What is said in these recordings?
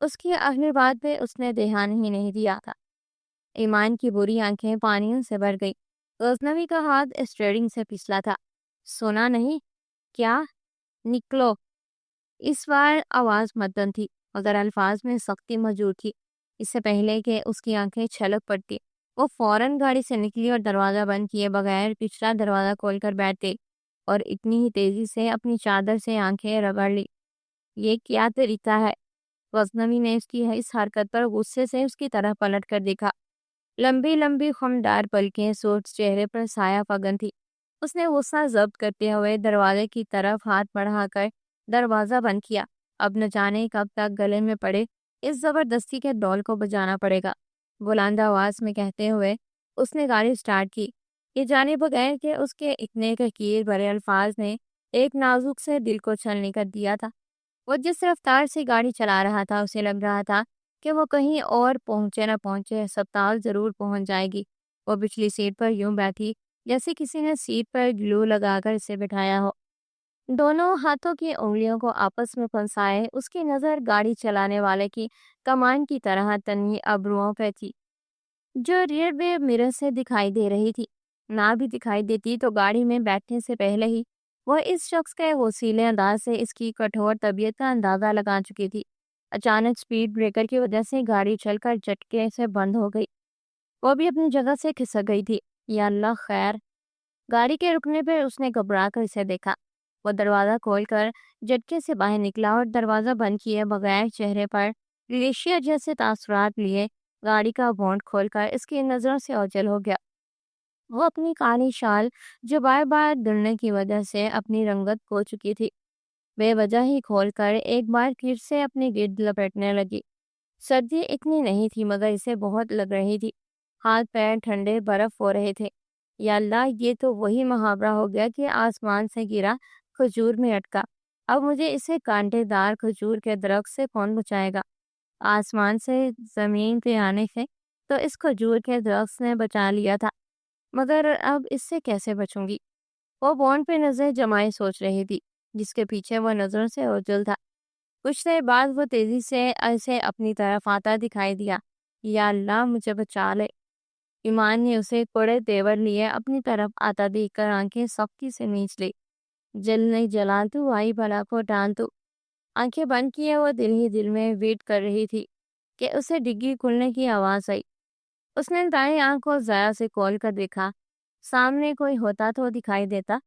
اس کی آخری بات پہ اس نے دھیان ہی نہیں دیا تھا۔ ایمان کی بری آنکھیں پانیوں سے بھر گئی۔ غزنوی کا ہاتھ اسٹیئرنگ سے پھسلا تھا۔ سونا نہیں کیا؟ نکلو۔ اس بار آواز مدن تھی مگر الفاظ میں سختی موجود تھی۔ اس سے پہلے کہ اس کی آنکھیں چھلک پڑتی وہ فوراً گاڑی سے نکلی اور دروازہ بند کیے بغیر پچھلا دروازہ کھول کر بیٹھ گئی اور اتنی ہی تیزی سے اپنی چادر سے آنکھیں رگڑ لی۔ یہ کیا طریقہ ہے؟ غزنوی نے اس کی اس حرکت پر غصے سے اس کی طرف پلٹ کر دیکھا۔ لمبی لمبی خمدار پلکیں سوٹ چہرے پر سایہ فگن تھی۔ اس نے غصہ ضبط کرتے ہوئے دروازے کی طرف ہاتھ بڑھا کر دروازہ بند کیا۔ اب نہ جانے کب تک گلے میں پڑے اس زبردستی کے ڈول کو بجانا پڑے گا، بلند آواز میں کہتے ہوئے اس نے گاڑی سٹارٹ کی، یہ جانے بغیر کہ اس کے اتنے کیل بھرے الفاظ نے ایک نازک سے دل کو چھلنی کر دیا تھا۔ وہ جس رفتار سے گاڑی چلا رہا تھا اسے لگ رہا تھا کہ وہ کہیں اور پہنچے نہ پہنچے ہسپتال ضرور پہنچ جائے گی۔ وہ پچھلی سیٹ پر یوں بیٹھی جیسے کسی نے سیٹ پر گلو لگا کر اسے بٹھایا ہو، دونوں ہاتھوں کی انگلیوں کو آپس میں پھنسائے۔ اس کی نظر گاڑی چلانے والے کی کمان کی طرح تنہی ابروؤں پہ تھی جو ریئر وے مرر سے دکھائی دے رہی تھی۔ نہ بھی دکھائی دیتی تو گاڑی میں بیٹھنے سے پہلے ہی وہ اس شخص کے غصیلے انداز سے اس کی کٹھور طبیعت کا اندازہ لگا چکی تھی۔ اچانک سپیڈ بریکر کی وجہ سے گاڑی چل کر جھٹکے سے بند ہو گئی۔ وہ بھی اپنی جگہ سے کھسک گئی تھی۔ یا اللہ خیر! گاڑی کے رکنے پہ اس نے گھبرا کر اسے دیکھا۔ وہ دروازہ کھول کر جھٹکے سے باہر نکلا اور دروازہ بند کیے بغیر چہرے پر گلیشیا جیسے تاثرات لیے گاڑی کا بونٹ کھول کر اس کی نظروں سے اوجھل ہو گیا۔ وہ اپنی کالی شال جو بار بار دھلنے کی وجہ سے اپنی رنگت کھو چکی تھی بے وجہ ہی کھول کر ایک بار پھر سے اپنے گرد لپیٹنے لگی۔ سردی اتنی نہیں تھی مگر اسے بہت لگ رہی تھی۔ ہاتھ پیر ٹھنڈے برف ہو رہے تھے۔ یا اللہ، یہ تو وہی محاورہ ہو گیا کہ آسمان سے گرا کھجور میں اٹکا۔ اب مجھے اسے کانٹے دار کھجور کے درخت سے کون بچائے گا؟ آسمان سے زمین پہ آنے سے تو اس کھجور کے درخت نے بچا لیا تھا، مگر اب اس سے کیسے بچوں گی؟ وہ بونڈ پہ نظر جمائے سوچ رہی تھی جس کے پیچھے وہ نظروں سے اوجھل تھا۔ کچھ دیر بعد وہ تیزی سے اسے اپنی طرف آتا دکھائی دیا۔ یا اللہ، مجھے بچا لے۔ ایمان نے اسے کوڑے تیور لیے اپنی طرف آتا دیکھ کر آنکھیں سختی سے نیچ لی۔ جل نہیں جلال تو آئی بلا کو ٹال تو۔ آنکھیں بند کیے وہ دل ہی دل میں ویٹ کر رہی تھی کہ اسے ڈگی کھلنے کی آواز آئی۔ اس نے دائیں آنکھ کو ذرا سے کھول کر دیکھا، سامنے کوئی ہوتا تو دکھائی دیتا۔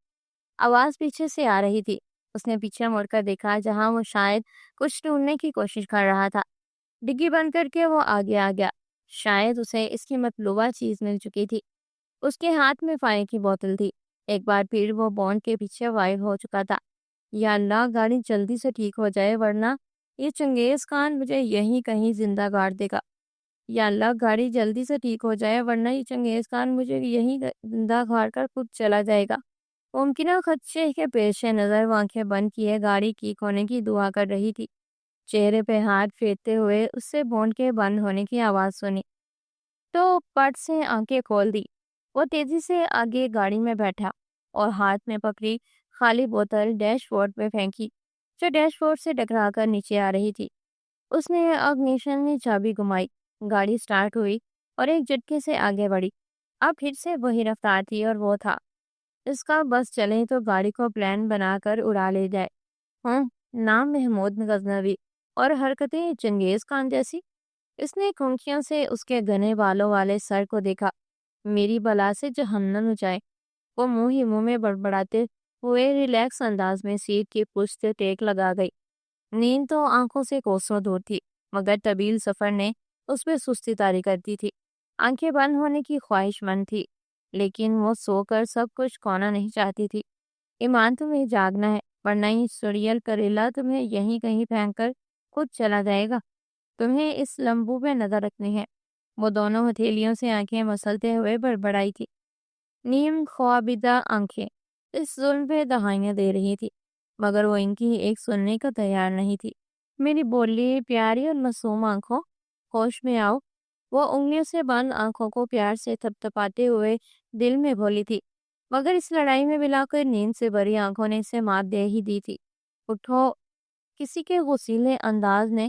آواز پیچھے سے آ رہی تھی۔ اس نے پیچھے مڑ کر دیکھا جہاں وہ شاید کچھ ڈھونڈنے کی کوشش کر رہا تھا۔ ڈگی بند کر کے وہ آگے آ گیا۔ شاید اسے اس کی مطلوبہ چیز مل چکی تھی۔ اس کے ہاتھ میں پانی کی بوتل تھی۔ ایک بار پھر وہ بونڈ کے پیچھے غائب ہو چکا تھا۔ یا اللہ، گاڑی جلدی سے ٹھیک ہو جائے ورنہ یہ چنگیز خان مجھے یہیں کہیں زندہ گاڑ دے گا۔ یا اللہ، گاڑی جلدی سے ٹھیک ہو جائے ورنہ یہ چنگیز خان مجھے یہیں زندہ گاڑ کر خود چلا جائے گا۔ ممکنہ خدشے کے پیش نظر وہ آنکھیں بند کیے گاڑی ٹھیک ہونے کی دعا کر رہی تھی۔ چہرے پہ ہاتھ پھیرتے ہوئے اس سے بونڈ کے بند ہونے کی آواز سنی تو پٹ سے آنکھیں کھول دی۔ وہ تیزی سے آگے گاڑی میں بیٹھا اور ہاتھ میں پکڑی خالی بوتل ڈیش بورڈ پہ پھینکی جو ڈیش بورڈ سے ٹکرا کر نیچے آ رہی تھی۔ اس نے اگنیشن میں چابی گھمائی، گاڑی سٹارٹ ہوئی اور ایک جھٹکے سے آگے بڑھی۔ اب پھر سے وہی رفتار تھی اور وہ تھا اس کا بس چلے تو گاڑی کو پلان بنا کر اڑا لے جائے۔ نام محمود غزنوی اور حرکتیں چنگیز خان جیسی۔ اس نے کھنکیوں سے اس کے گھنے بالوں والے سر کو دیکھا۔ میری بلا سے جہنم جائے۔ وہ منہ ہی منہ میں بڑبڑاتے ہوئے ریلیکس انداز میں سیٹ کی پشت سے ٹیک لگا گئی۔ نیند تو آنکھوں سے کوسوں دور تھی مگر طویل سفر نے اس پہ سستی طاری کر دی تھی۔ آنکھیں بند ہونے کی خواہش مند تھی لیکن وہ سو کر سب کچھ کھونا نہیں چاہتی تھی۔ ایمان، تمہیں جاگنا ہے ورنہ یہ سڑیل کریلا تمہیں یہیں کہیں پھینک کر خود چلا جائے گا۔ تمہیں اس لمبو پہ نظر رکھنی ہے۔ وہ دونوں ہتھیلیوں سے آنکھیں مسلتے ہوئے بڑبڑائی تھی۔ نیم خوابیدہ آنکھیں اس ظلم پہ دہائیاں دے رہی تھی مگر وہ ان کی ایک سننے کا تیار نہیں تھی۔ میری بولی پیاری اور معصوم آنکھوں، ہوش میں آؤ۔ وہ انگلیوں سے بند آنکھوں کو پیار سے تھپتھپاتے ہوئے دل میں بولی تھی مگر اس لڑائی میں ملا کر نیند سے بھری آنکھوں نے اسے مات دے ہی دی تھی۔ اٹھو! کسی کے غصیلے انداز نے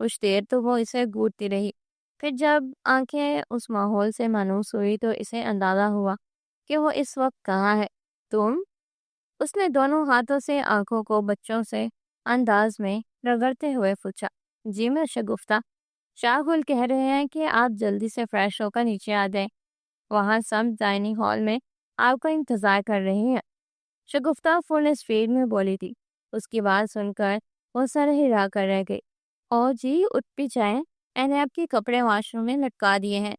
کچھ دیر تو وہ اسے گھورتی رہی، پھر جب آنکھیں اس ماحول سے مانوس ہوئی تو اسے اندازہ ہوا کہ وہ اس وقت کہاں ہے۔ تم؟ اس نے دونوں ہاتھوں سے آنکھوں کو بچوں سے انداز میں رگڑتے ہوئے پوچھا۔ جی میں شگفتہ، شاہ گل کہہ رہے ہیں کہ آپ جلدی سے فریش ہو کر نیچے آ جائیں، وہاں سب ڈائننگ ہال میں آپ کا انتظار کر رہے ہیں۔ شگفتہ فل اسپیڈ میں بولی تھی۔ اس کی بات سن کر وہ سر ہلا کر رہ گئی۔ اور جی اٹھ بھی جائیں، میں نے آپ کے کپڑے واش روم میں لٹکا دیے ہیں۔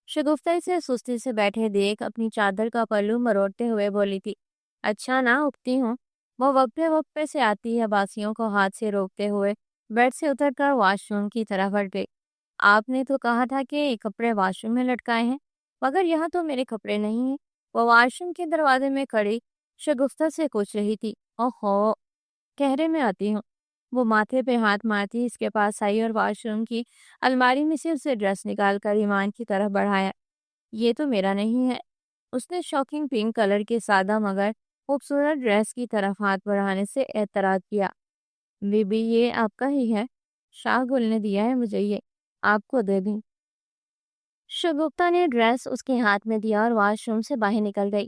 شگفتہ اسے سستی سے بیٹھے دیکھ اپنی چادر کا پلو مروڑتے ہوئے بولی تھی۔ اچھا نہ اٹھتی ہوں۔ وہ وقفے سے آتی ہے باسیوں کو ہاتھ سے روکتے ہوئے بیڈ سے اتر کر واش روم کی طرف بڑھ گئی۔ آپ نے تو کہا تھا کہ کپڑے واش روم میں لٹکائے ہیں، مگر یہاں تو میرے کپڑے نہیں ہیں۔ وہ واش روم کے دروازے میں کھڑی شگفتہ سے پوچھ رہی تھی۔ اوہو، کہرے میں آتی ہوں۔ وہ ماتھے پہ ہاتھ مارتی اس کے پاس آئی اور واش روم کی الماری میں سے اسے ڈریس نکال کر ایمان کی طرف بڑھایا۔ یہ تو میرا نہیں ہے۔ اس نے شاکنگ پنک کلر کے سادہ مگر خوبصورت ڈریس کی طرف ہاتھ بڑھانے سے اعتراض کیا۔ بی بی یہ آپ کا ہی ہے، شاہ گل نے دیا ہے مجھے، یہ آپ کو دے دیں۔ شگفتہ نے ڈریس اس کے ہاتھ میں دیا اور واش روم سے باہر نکل گئی۔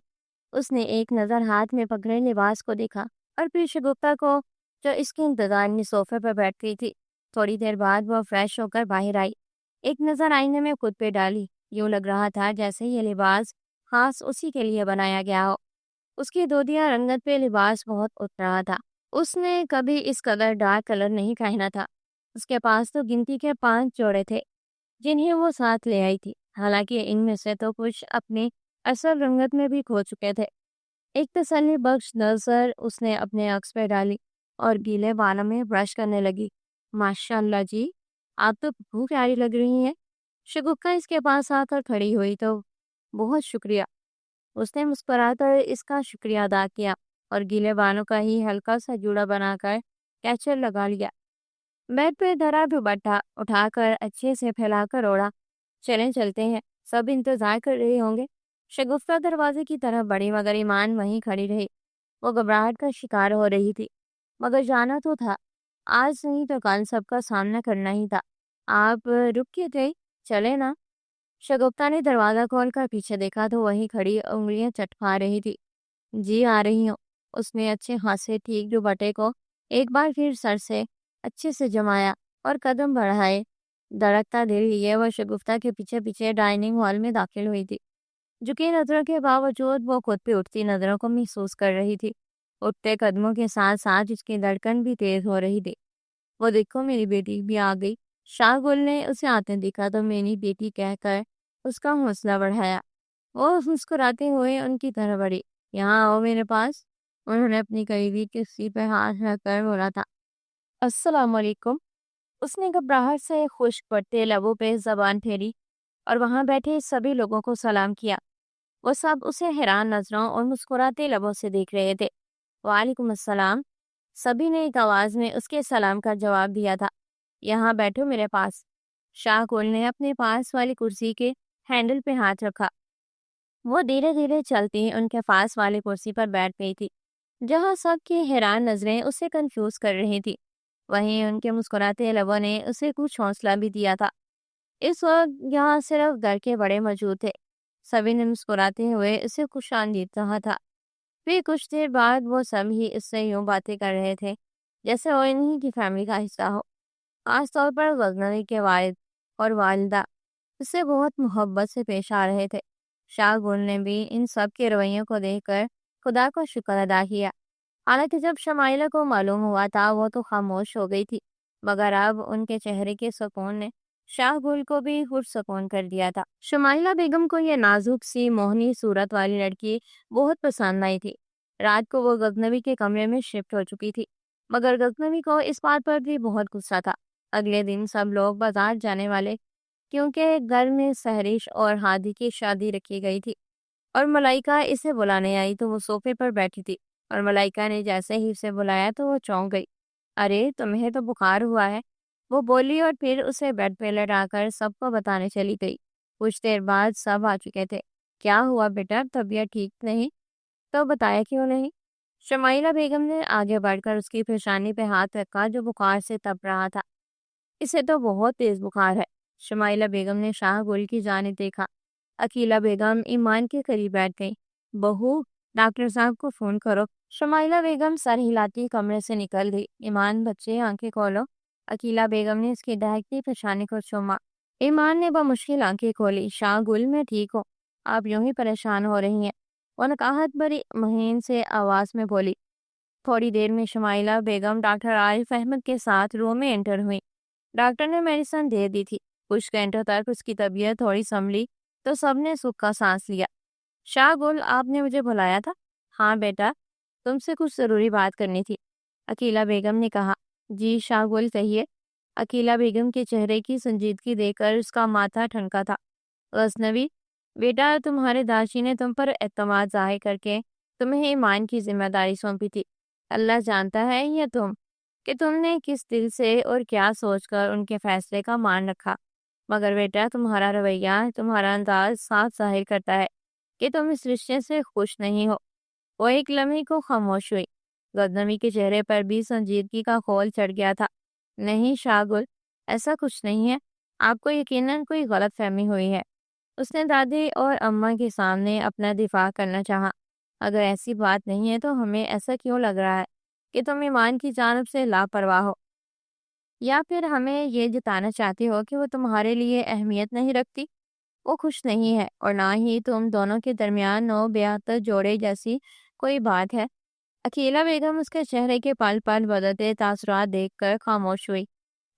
اس نے ایک نظر ہاتھ میں پکڑے لباس کو دیکھا اور پھر شگفتہ کو جو اس کے انتظار میں صوفے پر بیٹھ گئی تھی۔ تھوڑی دیر بعد وہ فریش ہو کر باہر آئی، ایک نظر آئینے میں خود پہ ڈالی۔ یوں لگ رہا تھا جیسے یہ لباس خاص اسی کے لیے بنایا گیا ہو۔ اس کی دودیا رنگت پہ لباس بہت اٹھ رہا تھا۔ اس نے کبھی اس قدر ڈارک کلر نہیں پہنا تھا۔ اس کے پاس تو گنتی کے 5 جوڑے تھے جنہیں وہ ساتھ لے آئی تھی، حالانکہ ان میں سے تو کچھ اپنی اصل رنگت میں بھی کھو چکے تھے۔ ایک تسلی بخش نظر اس نے اپنے عکس پہ ڈالی اور گیلے بالوں میں برش کرنے لگی۔ ماشاء اللہ جی، آپ تو بہت پیاری لگ رہی ہیں۔ شگفتہ اس کے پاس آ کر کھڑی ہوئی تو بہت شکریہ۔ اس نے مسکرا کر اس کا شکریہ ادا کیا اور گیلے بالوں کا ہی ہلکا سا جوڑا بنا کر کیچر لگا لیا۔ بیڈ پہ دھرا دوپٹہ اٹھا کر اچھے سے پھیلا کر اوڑھا۔ چلیں چلتے ہیں، سب انتظار کر رہے ہوں گے۔ شگفتہ دروازے کی طرف بڑھی مگر ایمان وہیں کھڑی رہی۔ وہ گھبراہٹ کا شکار ہو رہی تھی، مگر جانا تو تھا، آج نہیں تو کل سب کا سامنا کرنا ہی تھا۔ آپ رک کے گئی، چلے نا۔ شگفتہ نے دروازہ کھول کر پیچھے دیکھا تو وہیں کھڑی انگلیاں چٹکا رہی تھی۔ جی آ رہی ہوں۔ اس نے اچھے خاصے ٹھیک دوپٹے کو ایک بار پھر سر سے اچھے سے جمایا اور قدم بڑھائے۔ دھڑکتا دل لیے وہ شگفتہ کے پیچھے پیچھے ڈائننگ ہال میں داخل ہوئی تھی۔ جھکی نظروں کے باوجود وہ خود پہ اٹھتی نظروں کو محسوس کر رہی تھی۔ اٹھتے قدموں کے ساتھ ساتھ اس کی دھڑکن بھی تیز ہو رہی تھی۔ وہ دیکھو میری بیٹی بھی آ گئی۔ شاہ گل نے اسے آتے دیکھا تو میری بیٹی کہہ کر اس کا حوصلہ بڑھایا۔ وہ مسکراتے ہوئے ان کی طرف بڑھی۔ یہاں آؤ میرے پاس۔ انہوں نے اپنی قریبی کسی پہ ہاتھ رکھ کر بولا تھا۔ السلام علیکم۔ اس نے گھبراہٹ سے خشک پڑتے لبوں پہ زبان پھیری اور وہاں بیٹھے سبھی لوگوں کو سلام کیا۔ وہ سب اسے حیران نظروں اور مسکراتے لبوں سے دیکھ رہے تھے۔ وعلیکم السلام، سبھی نے ایک آواز میں اس کے سلام کا جواب دیا تھا۔ یہاں بیٹھو میرے پاس۔ شاہ گل نے اپنے پاس والی کرسی کے ہینڈل پہ ہاتھ رکھا۔ وہ دھیرے دھیرے چلتی ان کے پاس والی کرسی پر بیٹھ گئی تھی، جہاں سب کی حیران نظریں اسے کنفیوز کر رہی تھی۔ وہیں ان کے مسکراتے لبوں نے اسے کچھ حوصلہ بھی دیا تھا۔ اس وقت یہاں صرف گھر کے بڑے موجود تھے۔ سبھی نے مسکراتے ہوئے اسے خوش آمدید کہا تھا۔ پھر کچھ دیر بعد وہ سب ہی اس سے یوں باتیں کر رہے تھے جیسے وہ انہی کی فیملی کا حصہ ہو۔ خاص طور پر غزنوی کے والد اور والدہ اس سے بہت محبت سے پیش آ رہے تھے۔ شاہ گل نے بھی ان سب کے رویوں کو دیکھ کر خدا کا شکر ادا کیا۔ حالانکہ جب شمائلہ کو معلوم ہوا تھا وہ تو خاموش ہو گئی تھی، مگر اب ان کے چہرے کے سکون نے شاہ گل کو بھی پرسکون کر دیا تھا۔ شمائلہ بیگم کو یہ نازک سی موہنی صورت والی لڑکی بہت پسند آئی تھی۔ رات کو وہ غزنوی کے کمرے میں شفٹ ہو چکی تھی، مگر غزنوی کو اس بات پر بھی بہت غصہ تھا۔ اگلے دن سب لوگ بازار جانے والے کیونکہ گھر میں سہرش اور ہادی کی شادی رکھی گئی تھی، اور ملائکہ اسے بلانے آئی تو وہ صوفے پر بیٹھی تھی، اور ملائکہ نے جیسے ہی اسے بلایا تو وہ چونک گئی۔ ارے تمہیں تو بخار ہوا ہے، وہ بولی اور پھر اسے بیڈ پہ لٹا کر سب کو بتانے چلی گئی۔ کچھ دیر بعد سب آ چکے تھے۔ کیا ہوا بیٹا، طبیعت ٹھیک نہیں تو بتایا کیوں نہیں؟ شمائلہ بیگم نے آگے بڑھ کر اس کی پیشانی پہ ہاتھ رکھا جو بخار سے تپ رہا تھا۔ اسے تو بہت تیز بخار ہے۔ شمائلہ بیگم نے شاہ گل کی جانب دیکھا۔ عقیلہ بیگم ایمان کے قریب بیٹھ گئی۔ بہو، ڈاکٹر صاحب کو فون کرو۔ شمائلہ بیگم سر ہلاتی کمرے سے نکل گئی۔ ایمان بچے آنکھیں کھولو۔ عقیلہ بیگم نے اس کی دہکتی پیشانی کو چوما۔ ایمان نے بمشکل آنکھیں کھولی۔ شاہ گل، میں ٹھیک ہوں، آپ یوں ہی پریشان ہو رہی ہیں، وہ نکاہت بری مہین سے آواز میں بولی۔ تھوڑی دیر میں شمائلہ بیگم ڈاکٹر عارف احمد کے ساتھ روم میں انٹر ہوئی۔ ڈاکٹر نے میڈیسن دے دی تھی۔ کچھ گھنٹوں تک اس کی طبیعت تھوڑی سنبھلی تو سب نے سکھ کا سانس لیا۔ شاہ گل، آپ نے مجھے بلایا تھا؟ ہاں بیٹا، تم سے کچھ ضروری بات کرنی تھی، عقیلہ بیگم نے کہا۔ جی شاہ گل، کہیے۔ عقیلہ بیگم کے چہرے کی سنجیدگی دیکھ کر اس کا ماتھا ٹھنکا تھا۔ غزنوی بیٹا، تمہارے داجی نے تم پر اعتماد ظاہر کر کے تمہیں ایمان کی ذمہ داری سونپی تھی۔ اللہ جانتا ہے یا تم کہ تم نے کس دل سے اور کیا سوچ کر ان کے فیصلے کا مان رکھا، مگر بیٹا تمہارا رویہ، تمہارا انداز صاف ظاہر کرتا ہے کہ تم اس رشتے سے خوش نہیں ہو۔ وہ ایک لمحے کو خاموش ہوئی۔ غزنوی کے چہرے پر بھی سنجیدگی کا خول چڑھ گیا تھا۔ نہیں شاہ گل، ایسا کچھ نہیں ہے، آپ کو یقیناً کوئی غلط فہمی ہوئی ہے۔ اس نے دادی اور اماں کے سامنے اپنا دفاع کرنا چاہا۔ اگر ایسی بات نہیں ہے تو ہمیں ایسا کیوں لگ رہا ہے کہ تم ایمان کی جانب سے لاپرواہ ہو، یا پھر ہمیں یہ جتانا چاہتی ہو کہ وہ تمہارے لیے اہمیت نہیں رکھتی؟ وہ خوش نہیں ہے، اور نہ ہی تم دونوں کے درمیان نو بیعت جوڑے جیسی کوئی بات ہے۔ عقیلہ بیگم اس کے چہرے کے پل پل بدلتے تاثرات دیکھ کر خاموش ہوئی۔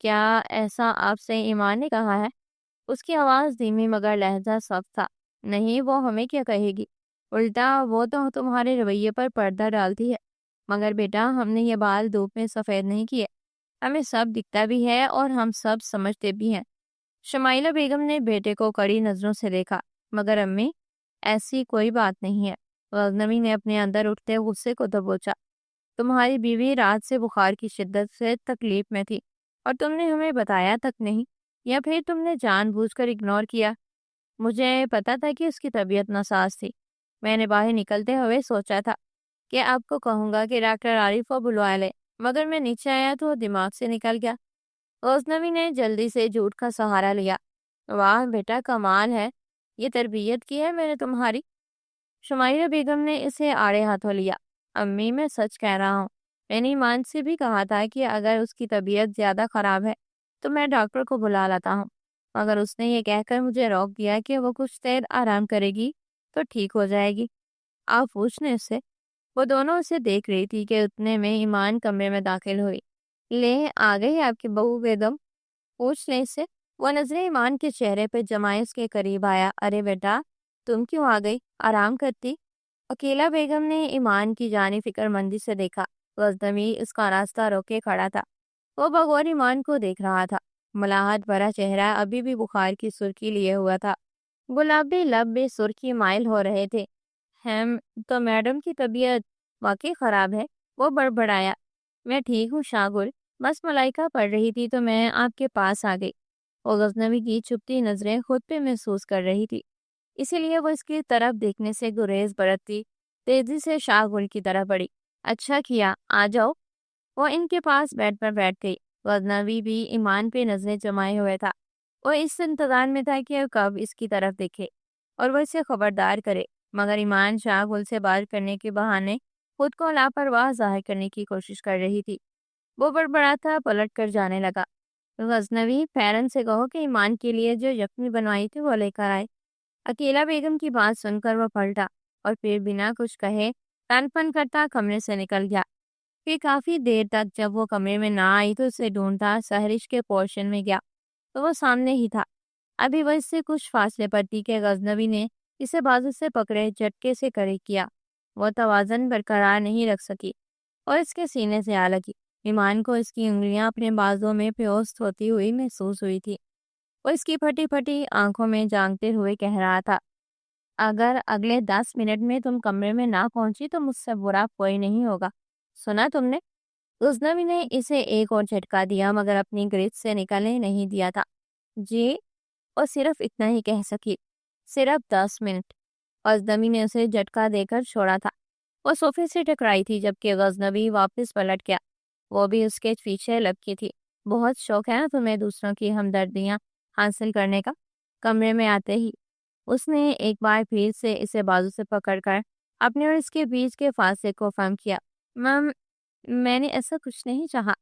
کیا ایسا آپ سے ایمان نے کہا ہے؟ اس کی آواز دھیمی مگر لہجہ سخت تھا۔ نہیں، وہ ہمیں کیا کہے گی، الٹا وہ تو تمہارے رویے پر پردہ ڈالتی ہے۔ مگر بیٹا، ہم نے یہ بال دھوپ میں سفید نہیں کیے، ہمیں سب دکھتا بھی ہے اور ہم سب سمجھتے بھی ہیں۔ شمائلہ بیگم نے بیٹے کو کڑی نظروں سے دیکھا۔ مگر امی، ایسی کوئی بات نہیں ہے۔ غزنوی نے اپنے اندر اٹھتے غصے کو دبوچا۔ تمہاری بیوی رات سے بخار کی شدت سے تکلیف میں تھی اور تم نے ہمیں بتایا تک نہیں، یا پھر تم نے جان بوجھ کر اگنور کیا؟ مجھے پتا تھا کہ اس کی طبیعت ناساز تھی۔ میں نے باہر نکلتے ہوئے سوچا تھا کہ آپ کو کہوں گا کہ ڈاکٹر عارف کو بلوا لے، مگر میں نیچے آیا تو دماغ سے نکل گیا۔ غزنوی نے جلدی سے جھوٹ کا سہارا لیا۔ واہ بیٹا، کمال ہے، یہ تربیت کی ہے میں نے تمہاری۔ شمائلہ بیگم نے اسے آڑے ہاتھوں لیا۔ امی، میں سچ کہہ رہا ہوں، میں نے ایمان سے بھی کہا تھا کہ اگر اس کی طبیعت زیادہ خراب ہے تو میں ڈاکٹر کو بلا لاتا ہوں، مگر اس نے یہ کہہ کر مجھے روک دیا کہ وہ کچھ دیر آرام کرے گی تو ٹھیک ہو جائے گی۔ آپ پوچھ لیں اس سے۔ وہ دونوں اسے دیکھ رہی تھی کہ اتنے میں ایمان کمرے میں داخل ہوئی۔ لے آ گئی آپ کی بہو بیگم، پوچھ لیں اس سے۔ وہ نظریں ایمان کے چہرے پہ جمائے اس کے قریب آیا۔ ارے بیٹا، تم کیوں آ گئی، آرام کرتی۔ عقیلہ بیگم نے ایمان کی جانب فکر مندی سے دیکھا۔ غزنوی اس کا راستہ روکے کھڑا تھا۔ وہ بغور ایمان کو دیکھ رہا تھا۔ ملاحت بھرا چہرہ ابھی بھی بخار کی سرخی لیے ہوا تھا۔ گلابی لب بے سرخی مائل ہو رہے تھے۔ ہم تو میڈم کی طبیعت واقعی خراب ہے، وہ بڑبڑایا۔ میں ٹھیک ہوں شاہ گل، بس ملائکہ پڑھ رہی تھی تو میں آپ کے پاس آ گئی۔ وہ غزنوی کی چھپتی نظریں خود پہ محسوس کر رہی تھی، اسی لیے وہ اس کی طرف دیکھنے سے گریز برتتی تیزی سے شاہ گل کی طرف بڑھی۔ اچھا کیا، آ جاؤ۔ وہ ان کے پاس بیڈ پر بیٹھ گئی۔ غزنوی بھی ایمان پہ نظریں جمائے ہوئے تھا۔ وہ اس انتظار میں تھا کہ کب اس کی طرف دیکھے اور وہ اسے خبردار کرے، مگر ایمان شاہ گل سے بات کرنے کے بہانے خود کو لاپرواہ ظاہر کرنے کی کوشش کر رہی تھی۔ وہ بڑبڑاتا پلٹ کر جانے لگا۔ غزنوی، پیرن سے کہو کہ ایمان کے لیے جو یخنی بنوائی تھی وہ لے کر آئے۔ عقیلہ بیگم کی بات سن کر وہ پلٹا اور پھر بنا کچھ کہے تن پن کرتا کمرے سے نکل گیا۔ پھر کافی دیر تک جب وہ کمرے میں نہ آئی تو اسے ڈھونڈتا سہرش کے پورشن میں گیا تو وہ سامنے ہی تھا۔ ابھی وہ اس سے کچھ فاصلے پر تھی کہ غزنوی نے اسے بازو سے پکڑے جھٹکے سے کڑی کیا۔ وہ توازن برقرار نہیں رکھ سکی اور اس کے سینے سے آ لگی۔ ایمان کو اس کی انگلیاں اپنے بازوں میں پیوست ہوتی ہوئی محسوس ہوئی تھی۔ وہ اس کی پھٹی پھٹی آنکھوں میں جانگتے ہوئے کہہ رہا تھا، اگر اگلے 10 منٹ میں تم کمرے میں نہ پہنچی تو مجھ سے برا کوئی نہیں ہوگا، سنا تم نے؟ غزنوی نے اسے ایک اور جھٹکا دیا مگر اپنی گرج سے نکلنے نہیں دیا تھا۔ جی، اور صرف اتنا ہی کہہ سکی، صرف 10 منٹ۔ غزنوی نے اسے جھٹکا دے کر چھوڑا تھا۔ وہ صوفے سے ٹکرائی تھی جبکہ غزنوی واپس پلٹ گیا۔ وہ بھی اس کے پیچھے لپکی تھی۔ بہت شوق ہے نا تمہیں دوسروں کی ہمدردیاں حاصل کرنے کا۔ کمرے میں آتے ہی اس نے ایک بار پھر سے اسے بازو سے پکڑ کر اپنے اور اس کے بیچ کے فاصلے کو کم کیا۔ میم، میں نے ایسا کچھ نہیں چاہا،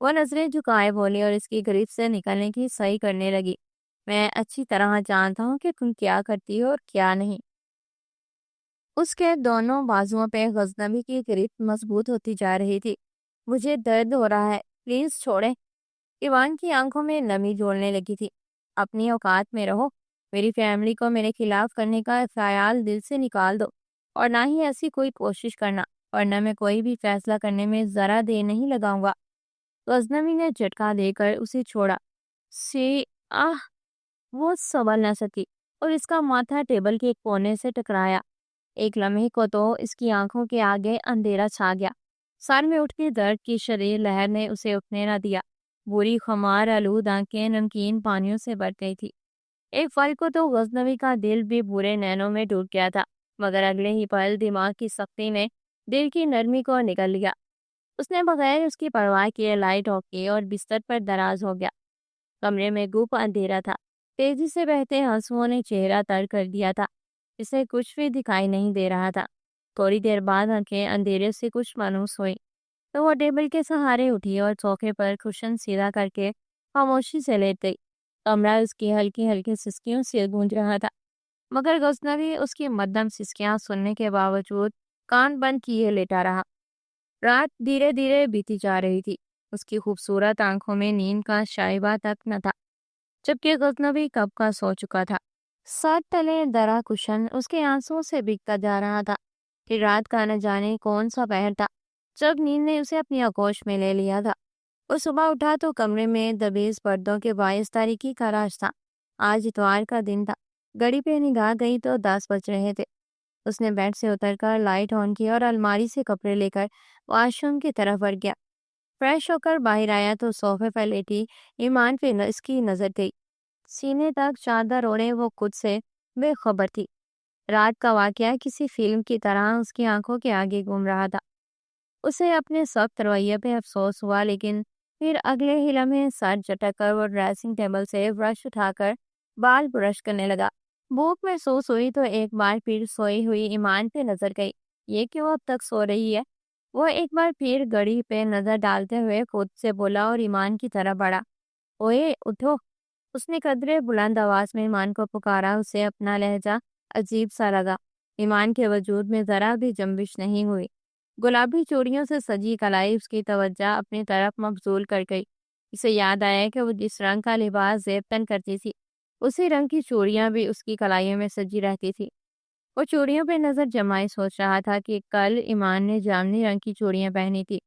وہ نظریں جھکائے بولی اور اس کی گریف سے نکلنے کی صحیح کرنے لگی۔ میں اچھی طرح جانتا ہوں کہ تم کیا کرتی ہو اور کیا نہیں۔ اس کے دونوں بازوؤں پہ غزنوی کی گریف مضبوط ہوتی جا رہی تھی۔ مجھے درد ہو رہا ہے، پلیز چھوڑیں۔ ایوان کی آنکھوں میں نمی جوڑنے لگی تھی۔ اپنی اوقات میں رہو، میری فیملی کو میرے خلاف کرنے کا خیال دل سے نکال دو، اور نہ ہی ایسی کوئی کوشش کرنا، ورنہ میں کوئی بھی فیصلہ کرنے میں ذرا دیر نہیں لگاؤں گا۔ غزنوی نے جھٹکا دے کر اسے چھوڑا۔ سی آہ، وہ سنبھل نہ سکی اور اس کا ماتھا ٹیبل کے ایک کونے سے ٹکرایا۔ ایک لمحے کو تو اس کی آنکھوں کے آگے اندھیرا چھا گیا۔ سر میں اٹھتی درد کی شدید لہر نے اسے اٹھنے نہ دیا۔ بری خمار آلود آنکھیں نمکین پانیوں سے بھر گئی تھی۔ ایک پل کو تو غزنوی کا دل بھی برے نینوں میں ڈوب گیا تھا، مگر اگلے ہی پل دماغ کی سختی نے دل کی نرمی کو نگل لیا۔ اس نے بغیر اس کی پرواہ کیے لائٹ آف کی اور بستر پر دراز ہو گیا۔ کمرے میں گپ اندھیرا تھا۔ تیزی سے بہتے آنسوؤں نے چہرہ تر کر دیا تھا۔ اسے کچھ بھی دکھائی نہیں دے رہا تھا۔ تھوڑی دیر بعد آنکھیں اندھیرے سے کچھ مانوس ہوئی تو وہ ٹیبل کے سہارے اٹھی اور سوفے پر کشن سیدھا کر کے خاموشی سے لیٹ گئی۔ کمرہ اس کی ہلکی ہلکی سسکیوں سے گونج رہا تھا، مگر غزنوی اس کی مدھم سسکیاں سننے کے باوجود کان بند کیے لیٹا رہا۔ رات دھیرے دھیرے بیتی جا رہی تھی۔ اس کی خوبصورت آنکھوں میں نیند کا شائبہ تک نہ تھا، جبکہ غزنوی کب کا سو چکا تھا۔ سر تلے درا کشن اس کے آنسوں سے بکتا جا رہا تھا۔ پھر رات کا نہ جانے کون سا پہر تھا جب نیند نے اسے اپنی آغوش میں لے لیا تھا۔ وہ صبح اٹھا تو کمرے میں دبیز پردوں کے باعث تاریکی کا راج تھا۔ آج اتوار کا دن تھا۔ گھڑی پہ نگاہ گئی تو 10 بج رہے تھے۔ اس نے بیڈ سے اتر کر لائٹ آن کی اور الماری سے کپڑے لے کر واش روم کی طرف بڑھ گیا۔ فریش ہو کر باہر آیا تو صوفے پر لیٹی ایمان پہ اس کی نظر گئی۔ سینے تک چادر اوڑھے وہ خود سے بے خبر تھی۔ رات کا واقعہ کسی فلم کی طرح اس کی آنکھوں کے آگے گھوم رہا تھا۔ اسے اپنے سخت رویے پہ افسوس ہوا، لیکن پھر اگلے ہی لمحے سر جھٹک کر وہ ڈریسنگ ٹیبل سے برش اٹھا کر بال برش کرنے لگا۔ بھوک محسوس ہوئی تو ایک بار پھر سوئی ہوئی ایمان پہ نظر گئی۔ یہ کیوں اب تک سو رہی ہے؟ وہ ایک بار پھر گھڑی پہ نظر ڈالتے ہوئے خود سے بولا اور ایمان کی طرف بڑھا۔ اوئے اٹھو! اس نے قدرے بلند آواز میں ایمان کو پکارا۔ اسے اپنا لہجہ عجیب سا لگا۔ ایمان کے وجود میں ذرا بھی جنبش نہیں ہوئی۔ گلابی چوڑیوں سے سجی کلائی اس کی توجہ اپنی طرف مبذول کر گئی۔ اسے یاد آیا کہ وہ جس رنگ کا لباس زیب تن کرتی تھی، اسی رنگ کی چوڑیاں بھی اس کی کلائیوں میں سجی رہتی تھی۔ وہ چوڑیوں پہ نظر جمائے سوچ رہا تھا کہ کل ایمان نے جامنی رنگ کی چوڑیاں پہنی تھی،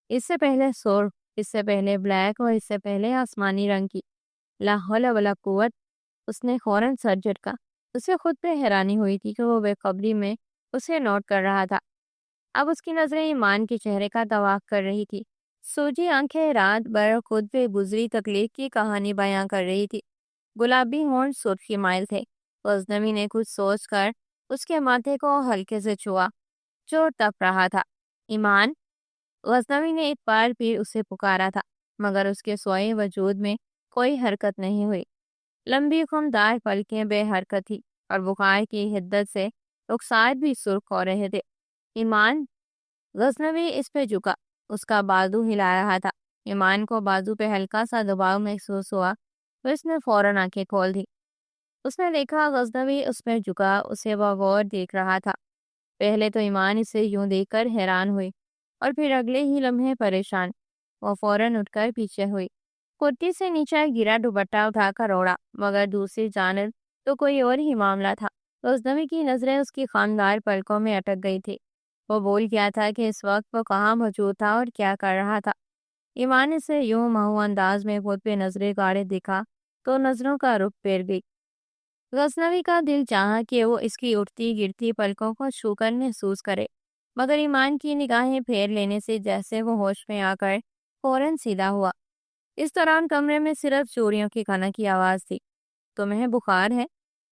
اس سے پہلے سرخ، اس سے پہلے بلیک اور اس سے پہلے آسمانی رنگ کی۔ لا حول ولا قوت! اس نے فوراً سر جھٹکا۔ اسے خود پہ حیرانی ہوئی تھی کہ وہ بے خبری میں اسے نوٹ کر رہا تھا۔ اب اس کی نظریں ایمان کے چہرے کا طواف کر رہی تھی۔ سوجی آنکھیں رات بھر خود پہ گزری تکلیف کی کہانی بیان کر رہی تھی۔ گلابی ہونٹ سرخی مائل تھے۔ غزنوی نے کچھ سوچ کر اس کے ماتھے کو ہلکے سے چھوا جو تپ رہا تھا۔ ایمان! غزنوی نے ایک بار پھر اسے پکارا تھا، مگر اس کے سوئے وجود میں کوئی حرکت نہیں ہوئی۔ لمبی خمدار پلکیں بے حرکت تھی اور بخار کی حدت سے رخسار بھی سرخ ہو رہے تھے۔ ایمان! غزنوی اس پہ جھکا، اس کا بازو ہلا رہا تھا۔ ایمان کو بازو پہ ہلکا سا دباؤ محسوس ہوا تو اس نے فوراً آنکھیں کھول دی۔ اس نے دیکھا غزنوی اس پہ جھکا اسے بغور دیکھ رہا تھا۔ پہلے تو ایمان اسے یوں دیکھ کر حیران ہوئی اور پھر اگلے ہی لمحے پریشان۔ وہ فوراً اٹھ کر پیچھے ہوئی، کرتی سے نیچے گرا دوپٹہ اٹھا کر اوڑھا، مگر دوسری جانب تو کوئی اور ہی معاملہ تھا۔ غزنوی کی نظریں اس کی خاندار پلکوں میں اٹک گئی تھی۔ وہ بول گیا تھا کہ اس وقت وہ کہاں موجود تھا اور کیا کر رہا تھا۔ ایمان سے یوں محو انداز میں خود پہ نظریں گاڑے دیکھا تو نظروں کا رخ پھیر گئی۔ غزنوی کا دل چاہا کہ وہ اس کی اٹھتی گرتی پلکوں کو چھو کر محسوس کرے، مگر ایمان کی نگاہیں پھیر لینے سے جیسے وہ ہوش میں آ کر فوراً سیدھا ہوا۔ اس دوران کمرے میں صرف چوڑیوں کی کھنک کی آواز تھی۔ تمہیں بخار ہے؟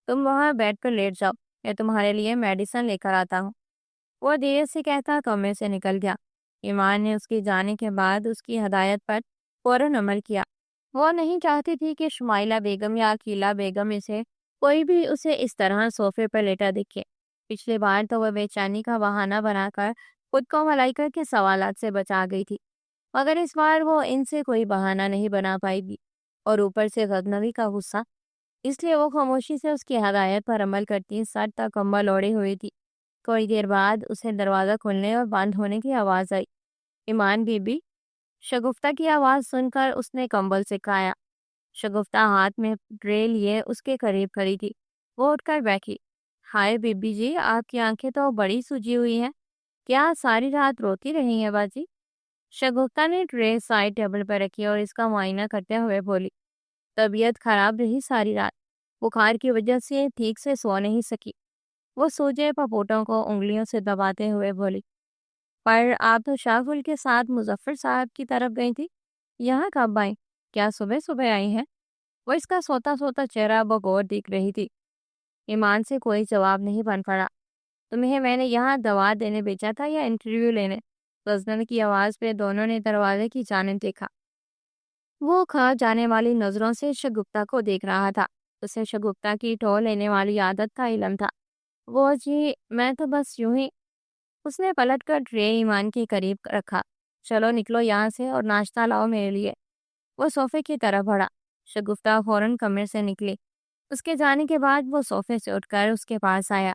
تم وہاں بیڈ پر لیٹ جاؤ، میں تمہارے لیے میڈیسن لے کر آتا ہوں۔ وہ دھیرے سے کہتا کمرے سے نکل گیا۔ ایمان نے اس کی جانے کے بعد اس کی ہدایت پر فوراً عمل کیا۔ وہ نہیں چاہتی تھی کہ شمائلہ بیگم یا عقیلہ بیگم میں سے کوئی بھی اسے اس طرح صوفے پر لیٹا دکھے۔ پچھلی بار تو وہ بے چینی کا بہانہ بنا کر خود کو ملائکہ کے سوالات سے بچا گئی تھی، مگر اس بار وہ ان سے کوئی بہانہ نہیں بنا پائے گی، اور اوپر سے غزنوی کا غصہ، اس لیے وہ خاموشی سے اس کی ہدایت پر عمل کرتی سر تک کمبل اوڑے ہوئی تھی۔ تھوڑی دیر بعد اسے دروازہ کھلنے اور بند ہونے کی آواز آئی۔ ایمان بی بی؟ شگفتہ کی آواز سن کر اس نے کمبل سے کھایا۔ شگفتہ ہاتھ میں ٹرے لیے اس کے قریب کھڑی تھی۔ وہ اٹھ کر بیٹھی۔ ہائے بی بی جی، آپ کی آنکھیں تو بڑی سوجی ہوئی ہیں، کیا ساری رات روتی رہی ہیں باجی؟ شگفتہ نے ٹرے سائڈ ٹیبل پر رکھی اور اس کا معائنہ کرتے ہوئے بولی، طبیعت خراب رہی ساری رات، بخار کی وجہ سے ٹھیک سے سو نہیں سکی۔ وہ سوجے پپوٹوں کو انگلیوں سے دباتے ہوئے بولی، پر آپ تو شاہ گل کے ساتھ مظفر صاحب کی طرف گئی تھی، یہاں کب آئیں؟ کیا صبح صبح آئی ہیں؟ وہ اس کا سوتا سوتا چہرہ بغور دیکھ رہی تھی۔ ایمان سے کوئی جواب نہیں بن پڑا۔ تمہیں میں نے یہاں دوا دینے بھیجا تھا یا انٹرویو لینے؟ غزنوی کی آواز پہ دونوں نے دروازے کی جانب دیکھا۔ وہ کھا جانے والی نظروں سے شگفتہ کو دیکھ رہا تھا۔ اسے شگفتہ کی ٹو لینے والی عادت کا علم تھا۔ وہ جی میں تو بس یوں ہی۔ اس نے پلٹ کر ٹرے ایمان کے قریب رکھا۔ چلو نکلو یہاں سے اور ناشتہ لاؤ میرے لیے۔ وہ صوفے کی طرف بڑھا۔ شگفتہ فوراً کمرے سے نکلی۔ اس کے جانے کے بعد وہ صوفے سے اٹھ کر اس کے پاس آیا،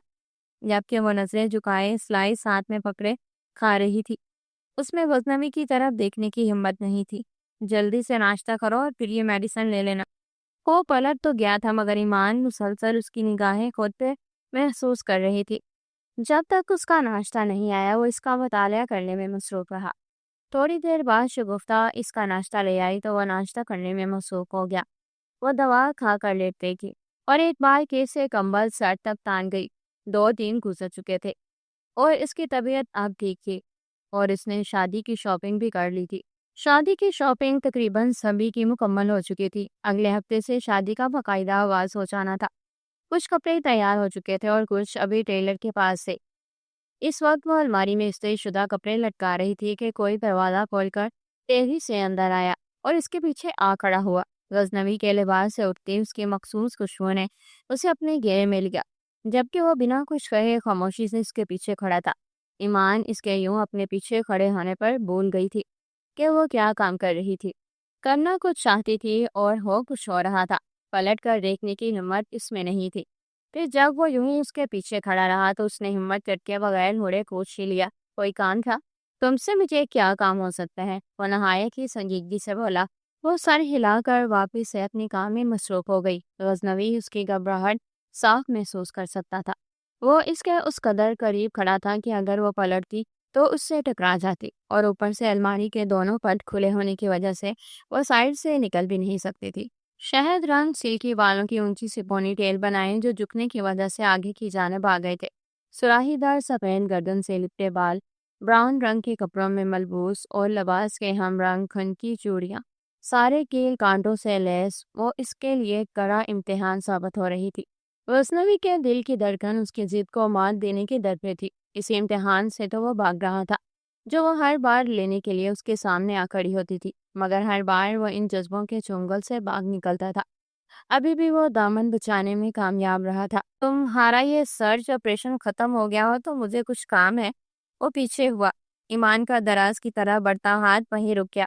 جبکہ وہ نظریں جھکائے سلائس ہاتھ میں پکڑے کھا رہی تھی۔ اس میں غزنوی کی طرف دیکھنے کی ہمت نہیں تھی۔ جلدی سے ناشتہ کرو اور پھر یہ میڈیسن لے لینا۔ وہ پلٹ تو گیا تھا مگر ایمان مسلسل اس کی نگاہیں خود پہ محسوس کر رہی تھی۔ جب تک اس کا ناشتہ نہیں آیا وہ اس کا مطالعہ کرنے میں مصروف رہا۔ تھوڑی دیر بعد شگفتہ اس کا ناشتہ لے آئی تو وہ ناشتہ کرنے میں مصروف ہو گیا۔ وہ دوا کھا کر لیٹ گئی تھی اور ایک بار کے سے کمبل سر تک تان گئی۔ 2 دن گزر چکے تھے اور اس کی طبیعت اب ٹھیک تھی اور اس نے شادی کی شاپنگ بھی کر لی تھی۔ شادی کی شاپنگ تقریباً سبھی کی مکمل ہو چکی تھی۔ اگلے ہفتے سے شادی کا باقاعدہ آغاز ہو جانا تھا۔ کچھ کپڑے تیار ہو چکے تھے اور کچھ ابھی ٹیلر کے پاس تھے۔ اس وقت وہ الماری میں استری شدہ کپڑے لٹکا رہی تھی کہ کوئی دروازہ کھول کر تیزی سے اندر آیا اور اس کے پیچھے آ کھڑا ہوا۔ غزنوی کے لباس سے اٹھتی اس کی مخصوص خوشبو نے اسے اپنے گھیرے میں لیا، جبکہ وہ بنا کچھ کہے خاموشی سے اس کے پیچھے کھڑا تھا۔ ایمان اس کے یوں اپنے پیچھے کھڑے ہونے پر بھول گئی تھی کہ وہ کیا کام کر رہی تھی۔ کرنا کچھ چاہتی تھی اور ہو کچھ ہو رہا تھا۔ پلٹ کر دیکھنے کی ہمت اس میں نہیں تھی۔ پھر جب وہ یوں ہی اس کے پیچھے کھڑا رہا تو اس نے ہمت چٹکے بغیر مڑے کوچ ہی لیا۔ کوئی کام تھا؟ تم سے مجھے کیا کام ہو سکتا ہے؟ وہ نہایت ہی سنجیدگی سے بولا۔ وہ سر ہلا کر واپس سے اپنے کام میں مصروف ہو گئی۔ غزنوی اس کی گھبراہٹ صاف محسوس کر سکتا تھا۔ وہ اس کے اس قدر قریب کھڑا تھا کہ اگر وہ پلٹتی تو اس سے ٹکرا جاتی، اور اوپر سے الماری کے دونوں پٹ کھلے ہونے کی وجہ سے وہ سائڈ سے نکل بھی نہیں سکتی تھی۔ شہد رنگ سلکی بالوں کی اونچی سی پونی ٹیل بنائے جو جھکنے کی وجہ سے آگے کی جانب آ گئے تھے۔ سراہی دار سفید گردن سے لپٹے بال، براؤن رنگ کے کپڑوں میں ملبوس اور لباس کے ہم رنگ کھن کی چوڑیاں، سارے کیل کانٹوں سے لیس، وہ اس کے لیے کڑا امتحان ثابت ہو رہی تھی۔ غزنوی کے دل کی دھڑکن اس کی ضد کو مات دینے کی در پہ تھی۔ اسی امتحان سے تو وہ بھاگ رہا تھا جو وہ ہر بار لینے کے لیے اس کے سامنے آ کھڑی ہوتی تھی، مگر ہر بار وہ ان جذبوں کے چنگل سے بھاگ نکلتا تھا۔ ابھی بھی وہ دامن بچانے میں کامیاب رہا تھا۔ تمہارا یہ سرچ آپریشن ختم ہو گیا ہو تو مجھے کچھ کام ہے۔ وہ پیچھے ہوا۔ ایمان کا دراز کی طرح بڑھتا ہاتھ وہیں رک گیا۔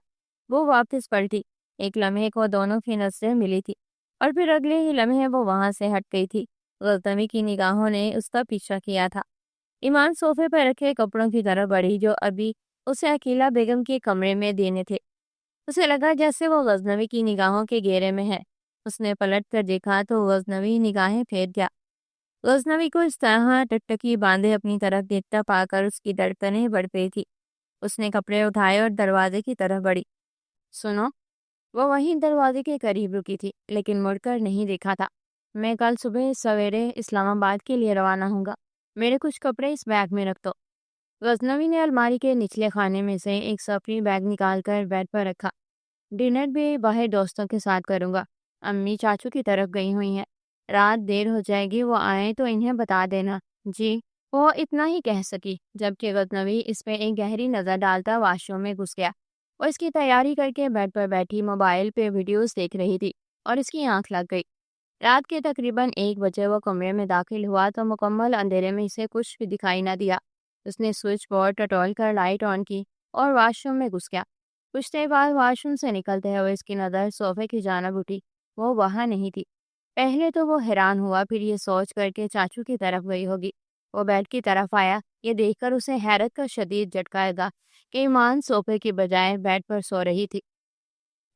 وہ واپس پلٹی۔ ایک لمحے کو دونوں کی نظریں ملی تھی اور پھر اگلے ہی لمحے وہ وہاں سے ہٹ گئی تھی۔ غزنوی کی نگاہوں نے اس کا پیچھا کیا تھا۔ ایمان صوفے پر رکھے کپڑوں کی طرف بڑھی جو ابھی اسے عقیلہ بیگم کے کمرے میں دینے تھے۔ اسے لگا جیسے وہ غزنوی کی نگاہوں کے گھیرے میں ہے۔ اس نے پلٹ کر دیکھا تو غزنوی نگاہیں پھیر گیا۔ غزنوی کو اس طرح ٹکٹکی باندھے اپنی طرف دیکھتا پا کر اس کی دھڑکنیں بڑھ گئی تھی۔ اس نے کپڑے اٹھائے اور دروازے کی طرف بڑھی۔ سنو، وہ وہیں دروازے کے قریب رکی تھی لیکن مڑ کر نہیں دیکھا تھا۔ میں کل صبح سویرے اسلام آباد کے لیے روانہ ہوں گا۔ میرے کچھ کپڑے اس بیگ میں رکھ دو۔ غزنوی نے الماری کے نچلے خانے میں سے ایک سفری بیگ نکال کر بیڈ پر رکھا۔ ڈنر بھی باہر دوستوں کے ساتھ کروں گا۔ امی چاچو کی طرف گئی ہوئی ہیں، رات دیر ہو جائے گی، وہ آئیں تو انہیں بتا دینا۔ جی، وہ اتنا ہی کہہ سکی جبکہ غزنوی اس پہ ایک گہری نظر ڈالتا واش روم میں گھس گیا۔ وہ اس کی تیاری کر کے بیڈ پر بیٹھی موبائل پہ ویڈیوز دیکھ رہی تھی اور اس کی آنکھ لگ گئی۔ رات کے تقریباً 1 بجے وہ کمرے میں داخل ہوا تو مکمل اندھیرے میں اسے کچھ بھی دکھائی نہ دیا۔ اس نے سوئچ بورڈ ٹٹول کر لائٹ آن کی اور واش روم میں گھس گیا۔ کچھ دیر بعد واش روم سے نکلتے ہوئے اس کی نظر صوفے کی جانب اٹھی۔ وہ وہاں نہیں تھی۔ پہلے تو وہ حیران ہوا، پھر یہ سوچ کر کے چاچو کی طرف گئی ہوگی۔ وہ بیڈ کی طرف آیا۔ یہ دیکھ کر اسے حیرت کا شدید جھٹکا لگا کہ ایمان صوفے کی بجائے بیڈ پر سو رہی تھی۔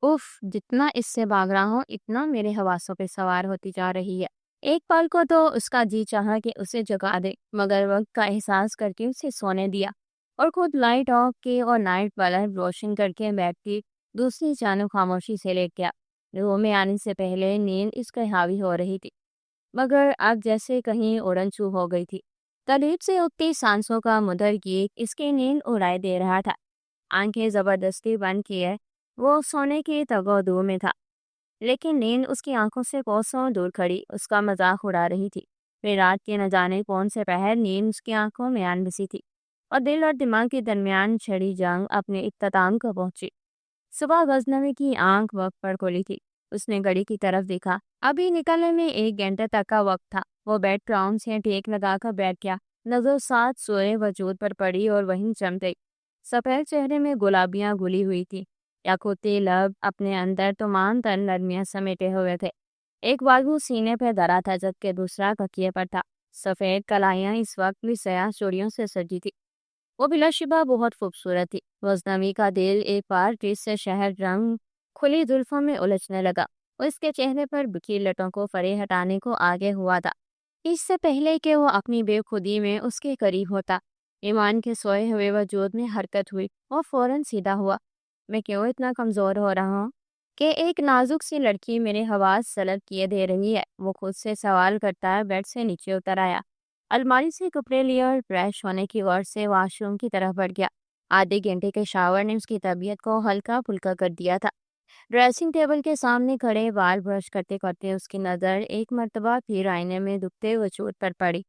اف، جتنا اس سے بھاگ رہا ہوں اتنا میرے حواسوں پہ سوار ہوتی جا رہی ہے۔ ایک پل کو تو اس کا جی چاہا کہ اسے جگا دے، مگر وقت کا احساس کر کے اسے سونے دیا اور خود لائٹ آف کی اور نائٹ بلب روشن کر کے بیڈ کی دوسری جانب خاموشی سے لیٹ گیا۔ روم میں آنے سے پہلے نیند اس کے حاوی ہو رہی تھی، مگر اب جیسے کہیں اڑن چھو ہو گئی تھی۔ قریب سے اٹھتی سانسوں کا مدر گیت اس کی نیند اڑائے دے رہا تھا۔ آنکھیں زبردستی بند کیے وہ سونے کی تگو میں تھا، لیکن نیند اس کی آنکھوں سے کوسوں دور کھڑی اس کا مذاق اڑا رہی تھی۔ پھر رات کے نہ جانے کون سے پہر نیند اس کی آنکھوں میں آن بسی تھی اور دل اور دماغ کے درمیان چھڑی جنگ اپنے اختتام کو پہنچی۔ صبح غزنوی کی آنکھ وقت پر کھلی تھی۔ اس نے گھڑی کی طرف دیکھا۔ ابھی نکلنے میں 1 گھنٹے تک کا وقت تھا۔ وہ بیڈ پراؤن سے ٹیک لگا کر بیٹھ گیا، نظر ساتھ سوئے وجود پر پڑی اور وہیں جم گئی۔ سفید چہرے میں گلابیاں گلی ہوئی تھی، یاقوتی لب اپنے اندر تمام تر نرمیاں سمیٹے ہوئے تھے۔ ایک بازو سینے پہ دھرا تھا جبکہ دوسرا تکیے پر تھا۔ سفید کلائیاں اس وقت بھی سیاہ چوڑیوں سے سجی تھی۔ وہ بلا شبہ بہت خوبصورت تھی۔ غزنوی کا دل ایک بار پھر سے شہر رنگ کھلی زلفوں میں الجھنے لگا۔ وہ اس کے چہرے پر بکھی لٹوں کو فرے ہٹانے کو آگے ہوا تھا، اس سے پہلے کہ وہ اپنی بے خودی میں اس کے قریب ہوتا۔ ایمان کے سوئے ہوئے وجود میں حرکت ہوئی۔ وہ فوراً سیدھا ہوا۔ میں کیوں اتنا کمزور ہو رہا ہوں کہ ایک نازک سی لڑکی میرے حواس سلب کیے دے رہی ہے؟ وہ خود سے سوال کرتا ہے بیڈ سے نیچے اتر آیا، الماری سے کپڑے لیے اور فریش ہونے کی غرض سے واش روم کی طرف بڑھ گیا۔ آدھے گھنٹے کے شاور نے اس کی طبیعت کو ہلکا پھلکا کر دیا تھا۔ ڈریسنگ ٹیبل کے سامنے کھڑے بال برش کرتے کرتے اس کی نظر ایک مرتبہ پھر آئینے میں دکھتے وجود پر پڑی۔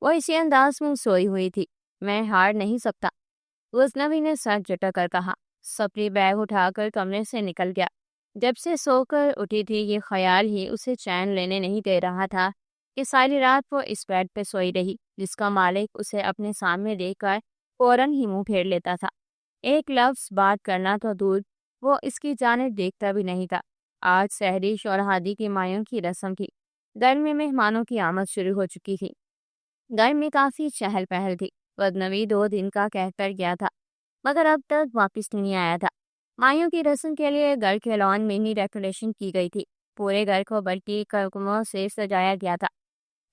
وہ اسی انداز میں سوئی ہوئی تھی۔ میں ہار نہیں سکتا، غزنوی نے سر جھٹک کر کہا۔ سپری بیگ اٹھا کر کمرے سے نکل گیا۔ جب سے سو کر اٹھی تھی یہ خیال ہی اسے چین لینے نہیں دے رہا تھا کہ ساری رات وہ اس بیڈ پہ سوئی رہی جس کا مالک اسے اپنے سامنے دیکھ کر فوراً ہی منہ پھیر لیتا تھا۔ ایک لفظ بات کرنا تو دور، وہ اس کی جانب دیکھتا بھی نہیں تھا۔ آج سحری شورہادی کی مایوں کی رسم تھی۔ گھر میں مہمانوں کی آمد شروع ہو چکی تھی۔ گھر میں کافی چہل پہل تھی۔ غزنوی 2 دن کا کہہ کر گیا تھا مگر اب تک واپس نہیں آیا تھا۔ مایوں کی رسم کے لیے گھر کے لان میں ہی ڈیکوریشن کی گئی تھی۔ پورے گھر کو برقی کلکموں سے سجایا گیا تھا۔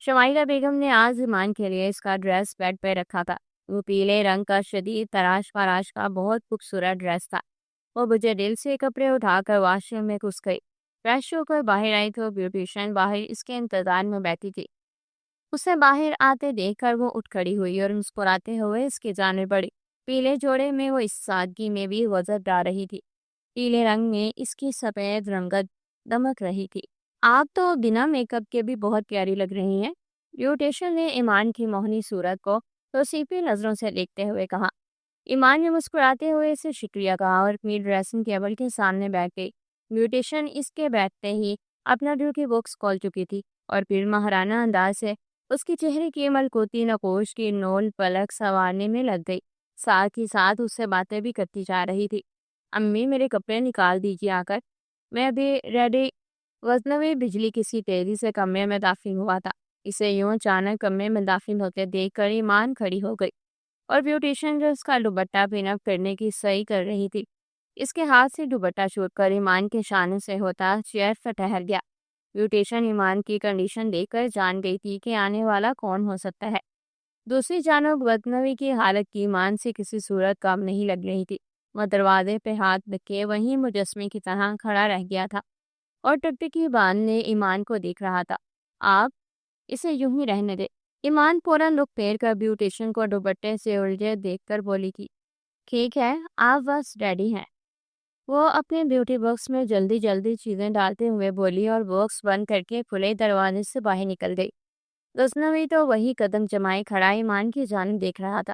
شمائلہ بیگم نے آج ایمان کے لیے اس کا ڈریس بیڈ پہ رکھا تھا۔ وہ پیلے رنگ کا شدید تراش فراش کا بہت خوبصورت ڈریس تھا۔ وہ بجے دل سے کپڑے اٹھا کر واش روم میں گھس گئی۔ فریش ہو کر باہر آئی تو بیوٹیشین باہر اس کے انتظار میں بیٹھی تھی۔ اسے باہر آتے دیکھ کر وہ اٹھ کھڑی ہوئی اور مسکراتے ہوئے اس کی جانب بڑھی۔ پیلے جوڑے میں وہ اس سادگی میں بھی وزن ڈال رہی تھی۔ پیلے رنگ میں اس کی سفید رنگت دمک رہی تھی۔ آپ تو بنا میک اپ کے بھی بہت پیاری لگ رہی ہیں، بیوٹیشین نے ایمان کی موہنی صورت کو توصیفی نظروں سے دیکھتے ہوئے کہا۔ ایمان نے مسکراتے ہوئے اسے شکریہ کہا اور اپنی ڈریسنگ ٹیبل کے سامنے بیٹھ گئی۔ بیوٹیشین اس کے بیٹھتے ہی اپنا ڈیوٹی باکس کھول چکی تھی اور پھر ماہرانہ انداز سے اس کی چہرے کی ملکوتی نقوش کی نول پلک سنوارنے میں لگ گئی، ساتھ ہی ساتھ اس سے باتیں بھی کرتی جا رہی تھی۔ امی، میرے کپڑے نکال دیجیے آ کر، میں ابھی ریڈی۔ غزنوی بجلی کسی تیزی سے کمرے میں داخل ہوا تھا۔ اسے یوں اچانک کمرے میں داخل ہوتے دیکھ کر ایمان کھڑی ہو گئی اور بیوٹیشین جو اس کا دوپٹہ پن اپ کرنے کی صحیح کر رہی تھی اس کے ہاتھ سے دوپٹہ چھوٹ کر ایمان کے شانے سے ہوتا چیئر پر ٹہر گیا۔ بیوٹیشین ایمان کی کنڈیشن دیکھ کر جان گئی تھی کہ آنے والا کون ہو سکتا ہے۔ دوسری جانب غزنوی کی حالت کی ایمان سے کسی صورت کم نہیں لگ رہی تھی۔ وہ دروازے پہ ہاتھ رکھے وہیں مجسمے کی طرح کھڑا رہ گیا تھا اور ٹکٹکی باندھنے ایمان کو دیکھ رہا تھا۔ آپ اسے یوں ہی رہنے دے، ایمان فوراً رخ پھیر کر بیوٹیشین کو دوپٹے سے الجھے دیکھ کر بولی کی۔ ٹھیک ہے، آپ بس ریڈی ہیں؟ وہ اپنے بیوٹی باکس میں جلدی جلدی چیزیں ڈالتے ہوئے بولی اور باکس بند کر کے کھلے دروازے سے باہر نکل گئی۔ غزنوی تو وہی قدم جمائے کھڑا ایمان کی جانب دیکھ رہا تھا۔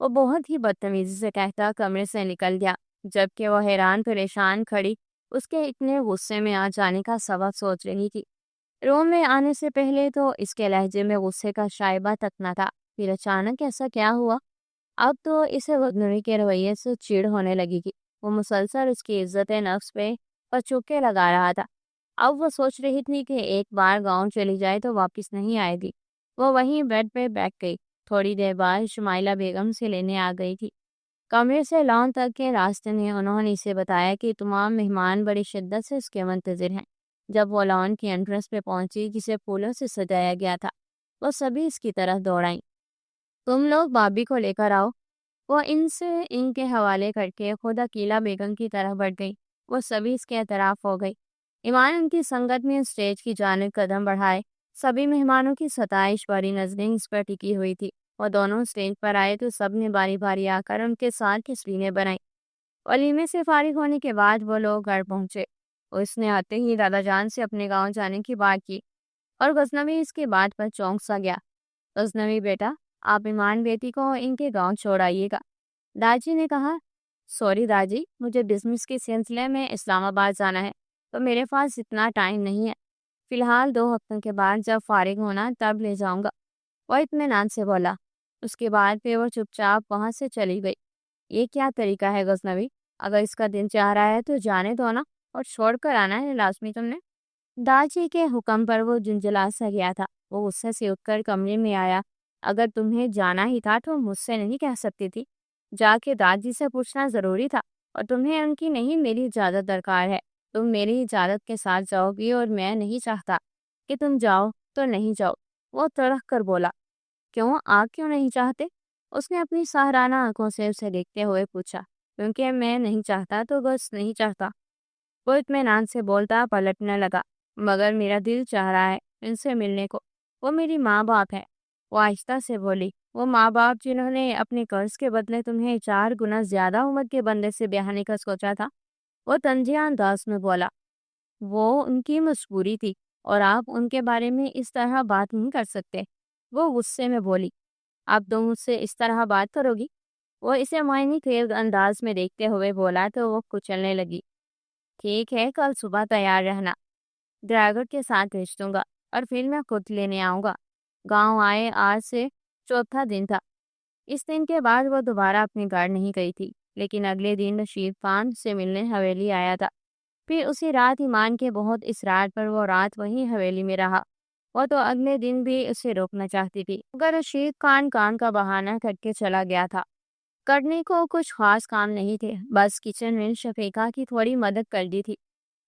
وہ بہت ہی بدتمیزی سے کہتا کمرے سے نکل گیا، جبکہ وہ حیران پریشان کھڑی اس کے اتنے غصے میں آ جانے کا سبب سوچ رہی تھی۔ روم میں آنے سے پہلے تو اس کے لہجے میں غصے کا شائبہ تک نہ تھا، پھر اچانک ایسا کیا ہوا؟ اب تو اسے غدنوی کے رویے سے چڑ ہونے لگی تھی۔ وہ مسلسل اس کی عزت نفس پہ پچوکے لگا رہا تھا۔ اب وہ سوچ رہی تھی کہ ایک بار گاؤں چلی جائے تو واپس نہیں آئے گی۔ وہ وہیں بیڈ پہ بیٹھ گئی۔ تھوڑی دیر بعد شمائلہ بیگم سے لینے آ گئی تھی۔ کمرے سے لان تک کے راستے میں انہوں نے اسے بتایا کہ تمام مہمان بڑی شدت سے اس کے منتظر ہیں۔ جب وہ لان کی انٹرنس پہ پہنچی جسے پھولوں سے سجایا گیا تھا، وہ سبھی اس کی طرف دوڑائیں۔ تم لوگ بابی کو لے کر آؤ۔ وہ ان کے حوالے کر کے خود عقیلہ بیگم کی طرف بڑھ گئی۔ وہ سبھی اس کے اعتراف ہو گئی۔ ایمان ان کی سنگت میں اسٹیج کی جانب قدم بڑھائے۔ سبھی مہمانوں کی ستائش بھری نظریں اس پر ٹکی ہوئی تھی۔ وہ دونوں اسٹیج پر آئے تو سب نے باری باری آ کر ان کے ساتھ تصویریں بنائیں۔ ولیمے سے فارغ ہونے کے بعد وہ لوگ گھر پہنچے۔ اس نے آتے ہی دادا جان سے اپنے گاؤں جانے کی بات کی اور غزنوی اس کی بات پر چونک سا گیا۔ غزنوی بیٹا، آپ ایمان بیٹی کو ان کے گاؤں چھوڑ آئیے گا۔ داجی نے کہا، سوری داجی، مجھے بزنس کے سلسلے میں اسلام آباد جانا ہے تو میرے پاس اتنا ٹائم نہیں ہے۔ فی الحال 2 ہفتوں کے بعد جب فارغ ہونا تب لے جاؤں گا، وہ اطمینان سے بولا۔ اس کے بعد پھر وہ چپ چاپ وہاں سے چلی گئی۔ یہ کیا طریقہ ہے غزنوی؟ اگر اس کا دن چاہ رہا ہے تو جانے دو نا، اور چھوڑ کر آنا ہے لازمی تم نے۔ داجی کے حکم پر وہ جنجلا سا گیا تھا۔ وہ غصے سے اٹھ کر کمرے میں آیا۔ اگر تمہیں جانا ہی تھا تو مجھ سے نہیں کہہ سکتی تھی، جا کے داجی سے پوچھنا ضروری تھا، اور تمہیں ان کی نہیں میری اجازت درکار ہے۔ تم میری اجازت کے ساتھ جاؤ گی اور میں نہیں چاہتا کہ تم جاؤ تو نہیں جاؤ۔ وہ تڑک کر بولا، کیوں؟ آپ کیوں نہیں چاہتے؟ اس نے اپنی سہرانہ آنکھوں سے اسے دیکھتے ہوئے پوچھا۔ کیونکہ میں نہیں چاہتا تو بس نہیں چاہتا، وہ اطمینان سے بولتا پلٹنے لگا۔ مگر میرا دل چاہ رہا ہے ان سے ملنے کو، وہ میری ماں باپ ہے، وہ آہستہ سے بولی۔ وہ ماں باپ جنہوں نے اپنے قرض کے بدلے تمہیں 4 گنا زیادہ عمر کے بندے سے بیاہنے کا سوچا تھا، وہ طنزیہ انداز میں بولا۔ وہ ان کی مجبوری تھی اور آپ ان کے بارے میں اس طرح بات نہیں کر سکتے، وہ غصے میں بولی۔ اب تم مجھ سے اس طرح بات کرو گی؟ وہ اسے معنی خیز انداز میں دیکھتے ہوئے بولا تو وہ کچلنے لگی۔ ٹھیک ہے، کل صبح تیار رہنا، ڈرائیور کے ساتھ بھیج دوں گا اور پھر میں خود لینے آؤں گا۔ گاؤں آئے آج سے 4تھا دن تھا۔ اس دن کے بعد وہ دوبارہ اپنے گھر نہیں گئی تھی، لیکن اگلے دن رشید خان سے ملنے حویلی آیا تھا۔ پھر اسی رات ایمان کے بہت اصرار پر وہ رات وہیں حویلی میں رہا۔ وہ تو اگلے دن بھی اسے روکنا چاہتی تھی، مگر رشید خان کام کا بہانہ کر کے چلا گیا تھا۔ کرنے کو کچھ خاص کام نہیں تھے، بس کچن میں شفیقہ کی تھوڑی مدد کر دی تھی۔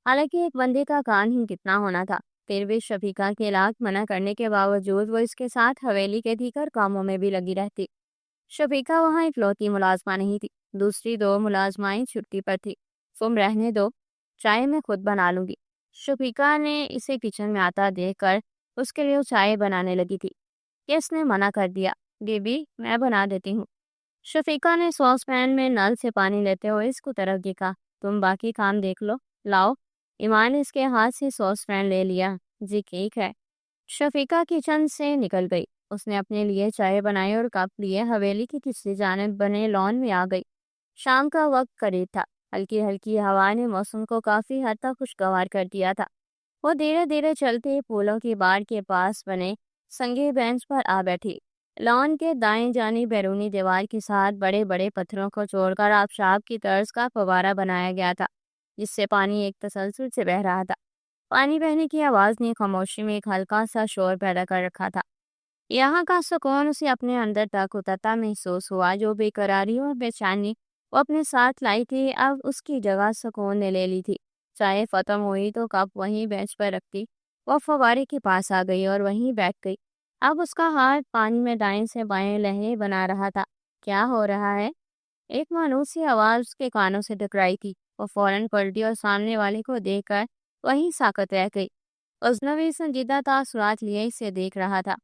حالانکہ ایک بندے کا کام ہی کتنا ہونا تھا، پھر بھی شفیقہ کے لاکھ منع کرنے کے باوجود وہ اس کے ساتھ حویلی کے دیگر کاموں میں بھی لگی رہتی۔ شفیقہ وہاں اکلوتی ملازمہ نہیں تھی، دوسری 2 ملازمائیں چھٹی پر تھی۔ تم رہنے دو، چائے میں خود بنا لوں گی۔ شفیقہ نے اسے کچن میں آتا دیکھ کر اس کے لیے چائے بنانے لگی تھی کہ اس نے منع کر دیا۔ بی بی، میں بنا دیتی ہوں۔ شفیقہ نے ساس پین میں نل سے پانی لیتے ہوئے اس کو طرف دیکھا۔ تم باقی کام دیکھ لو، لاؤ۔ ایمان نے اس کے ہاتھ سے ساس پین لے لیا۔ جی ٹھیک ہے۔ شفیقہ کچن سے نکل گئی۔ اس نے اپنے لیے چائے بنائی اور کپ لیے حویلی کی کسی جانب بنے لان میں آ گئی۔ شام کا وقت قریب تھا۔ ہلکی ہلکی ہوا نے موسم کو کافی حد تک خوشگوار کر دیا تھا۔ وہ دھیرے دھیرے چلتے پھولوں کی بار کے پاس بنے سنگی بینچ پر آ بیٹھی۔ لان کے دائیں جانب بیرونی دیوار کے ساتھ بڑے بڑے پتھروں کو چھوڑ کر آبشاب کی طرز کا فوارہ بنایا گیا تھا، جس سے پانی ایک تسلسل سے بہہ رہا تھا۔ پانی بہنے کی آواز نے خاموشی میں ایک ہلکا سا شور پیدا کر رکھا تھا۔ یہاں کا سکون اسے اپنے اندر تک اترتا محسوس ہوا۔ جو بے قراری اور بے چینی وہ اپنے ساتھ لائی تھی، اب اس کی جگہ سکون نے لے لی تھی۔ چائے ختم ہوئی تو کپ وہیں بینچ پر رکھتی وہ فوارے کے پاس آ گئی اور وہیں بیٹھ گئی۔ اب اس کا ہاتھ پانی میں دائیں سے بائیں لہریں بنا رہا تھا۔ کیا ہو رہا ہے؟ ایک مانوسی آواز اس کے کانوں سے ٹکرائی تھی۔ وہ فوراً پلٹی اور سامنے والے کو دیکھ کر وہیں ساکت رہ گئی۔ غزنوی سنجیدہ تاثرات لیے اسے دیکھ رہا تھا۔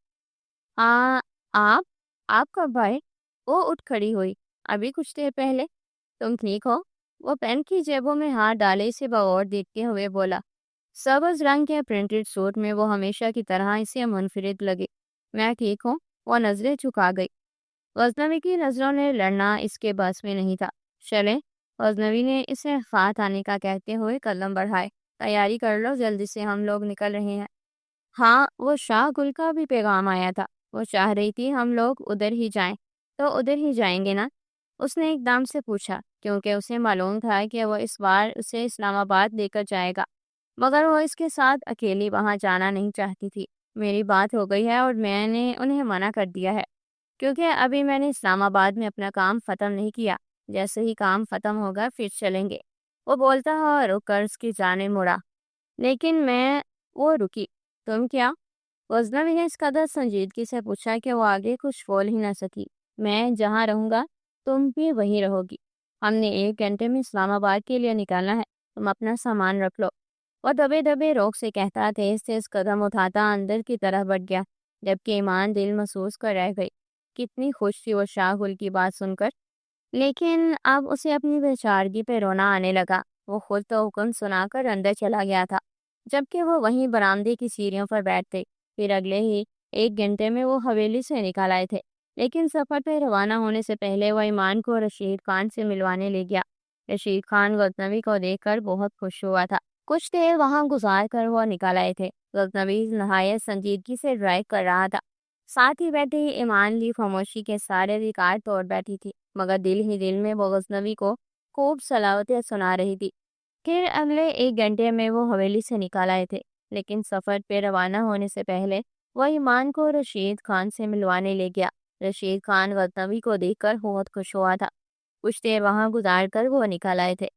آپ کب آئے؟ وہ اٹھ کھڑی ہوئی۔ ابھی کچھ دیر پہلے۔ تم ٹھیک ہو؟ وہ پین کی جیبوں میں ہاتھ ڈالے اسے بغور دیکھتے ہوئے بولا۔ سبز رنگ کے پرنٹڈ سوٹ میں وہ ہمیشہ کی طرح اسے منفرد لگے۔ میں ٹھیک ہوں، وہ نظریں جھکا گئی۔ غزنوی کی نظروں نے لڑنا اس کے بس میں نہیں تھا۔ چلے، غزنوی نے اسے خات آنے کا کہتے ہوئے قدم بڑھائے۔ تیاری کر لو، جلدی سے ہم لوگ نکل رہے ہیں۔ ہاں، وہ شاہ گل کا بھی پیغام آیا تھا۔ وہ چاہ رہی تھی ہم لوگ ادھر ہی جائیں، تو ادھر ہی جائیں گے نا؟ اس نے ایک دم سے پوچھا، کیونکہ اسے معلوم تھا کہ وہ اس بار اسے اسلام آباد لے کر جائے گا، مگر وہ اس کے ساتھ اکیلی وہاں جانا نہیں چاہتی تھی۔ میری بات ہو گئی ہے اور میں نے انہیں منع کر دیا ہے، کیونکہ ابھی میں نے اسلام آباد میں اپنا کام ختم نہیں کیا۔ جیسے ہی کام ختم ہوگا پھر چلیں گے، وہ بولتا اور رک کر اس کی جانب مڑا۔ لیکن وہ رکی۔ تم کیا؟ غزنوی نے اس قدر سنجیدگی سے پوچھا کہ وہ آگے کچھ بول ہی نہ سکی۔ میں جہاں رہوں گا تم بھی وہیں رہو گی۔ ہم نے 1 گھنٹے میں اسلام آباد کے لیے نکالنا ہے، تم اپنا سامان رکھ لو۔ وہ دبے دبے روک سے کہتا تیز تیز قدم اٹھاتا اندر کی طرف بڑھ گیا، جبکہ ایمان دل محسوس کر رہ گئی۔ کتنی خوش تھی وہ شاہ گل کی بات سن کر، لیکن اب اسے اپنی بیچارگی پہ رونا آنے لگا۔ وہ خود تو حکم سنا کر اندر چلا گیا تھا، جبکہ وہ وہیں برآمدے کی سیڑھیوں پر بیٹھتے۔ پھر اگلے ہی 1 گھنٹے میں وہ حویلی سے نکل آئے تھے، لیکن سفر پہ روانہ ہونے سے پہلے وہ ایمان کو رشید خان سے ملوانے لے گیا۔ رشید خان غزنوی کو دیکھ کر بہت خوش ہوا تھا۔ کچھ دیر وہاں گزار کر وہ نکل آئے تھے۔ غزنوی نہایت سنجیدگی سے ڈرائیو کر رہا تھا، ساتھ ہی بیٹھے ہی ایمان بھی خاموشی کے سارے ریکارڈ توڑ بیٹھی تھی، مگر دل ہی دل میں وہ غزنوی کو خوب صلاحیتیں سنا رہی تھی۔ پھر اگلے 1 گھنٹے میں وہ حویلی سے نکال آئے تھے، لیکن سفر پہ روانہ ہونے سے پہلے وہ ایمان کو رشید خان سے ملوانے لے گیا۔ رشید خان غزنوی کو دیکھ کر بہت خوش ہوا تھا۔ کچھ دیر وہاں گزار کر وہ نکل آئے تھے۔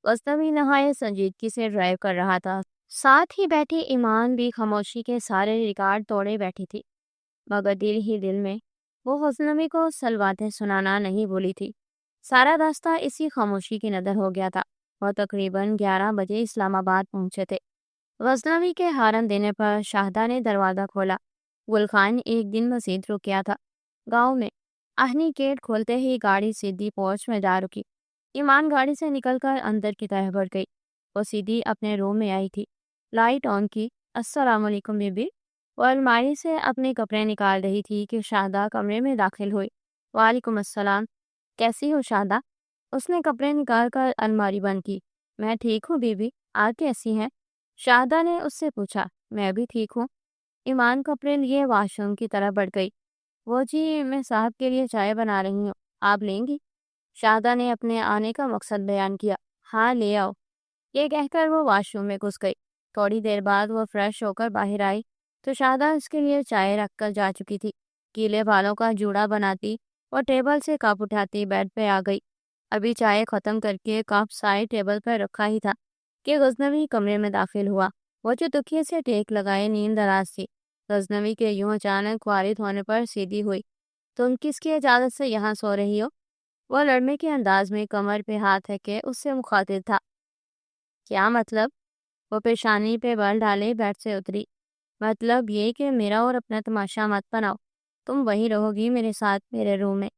غزنوی نہایت سنجیدگی سے ڈرائیو کر رہا تھا، ساتھ ہی بیٹھی ایمان بھی خاموشی کے سارے ریکارڈ توڑے بیٹھی تھی، مگر دل ہی دل میں وہ غزنوی کو سلواتیں سنانا نہیں بھولی تھی۔ سارا راستہ اسی خاموشی کی نظر ہو گیا تھا۔ وہ تقریباً 11 بجے اسلام آباد پہنچے تھے۔ غزنوی کے ہارن دینے پر شاہدہ نے دروازہ کھولا۔ گل خان ایک دن مزید رک گیا تھا گاؤں میں۔ آہنی گیٹ کھولتے ہی گاڑی سیدھی پورچ میں جا رکی۔ ایمان گاڑی سے نکل کر اندر کی طرف بڑھ گئی۔ وہ سیدھی اپنے روم میں آئی تھی، لائٹ آن کی۔ السلام علیکم بیبی۔ وہ الماری سے اپنے کپڑے نکال رہی تھی کہ شاہدہ کمرے میں داخل ہوئی۔ وعلیکم السلام، کیسی ہو شاہدہ؟ اس نے کپڑے نکال کر الماری بند کی۔ میں ٹھیک ہوں بیبی، آپ کیسی ہیں؟ شاہدہ نے اس سے پوچھا۔ میں بھی ٹھیک ہوں۔ ایمان کپڑے لیے واش روم کی طرف بڑھ گئی۔ وہ جی، میں صاحب کے لیے چائے بنا رہی ہوں، آپ لیں گی؟ شاہدہ نے اپنے آنے کا مقصد بیان کیا۔ ہاں لے آؤ، یہ کہہ کر وہ واش روم میں گھس گئی۔ تھوڑی دیر بعد وہ فریش ہو کر باہر آئی تو شاہدہ اس کے لیے چائے رکھ کر جا چکی تھی۔ گیلے بالوں کا جوڑا بناتی اور ٹیبل سے کپ اٹھاتی بیڈ پہ آ گئی۔ ابھی چائے ختم کر کے کپ سائے ٹیبل پر رکھا ہی تھا کہ غزنوی کمرے میں داخل ہوا۔ وہ جو تکیے سے ٹیک لگائے نیند دراز تھی۔ غزنوی کے یوں اچانک وارد ہونے پر سیدھی ہوئی۔ تم کس کی اجازت سے یہاں سو رہی ہو؟ وہ لڑنے کے انداز میں کمر پہ ہاتھ ہے کہ اس سے مخاطب تھا۔ کیا مطلب؟ وہ پیشانی پہ بل ڈالے بیڈ سے اتری۔ مطلب یہ کہ میرا اور اپنا تماشا مت بناؤ، تم وہیں رہو گی میرے ساتھ میرے روم میں۔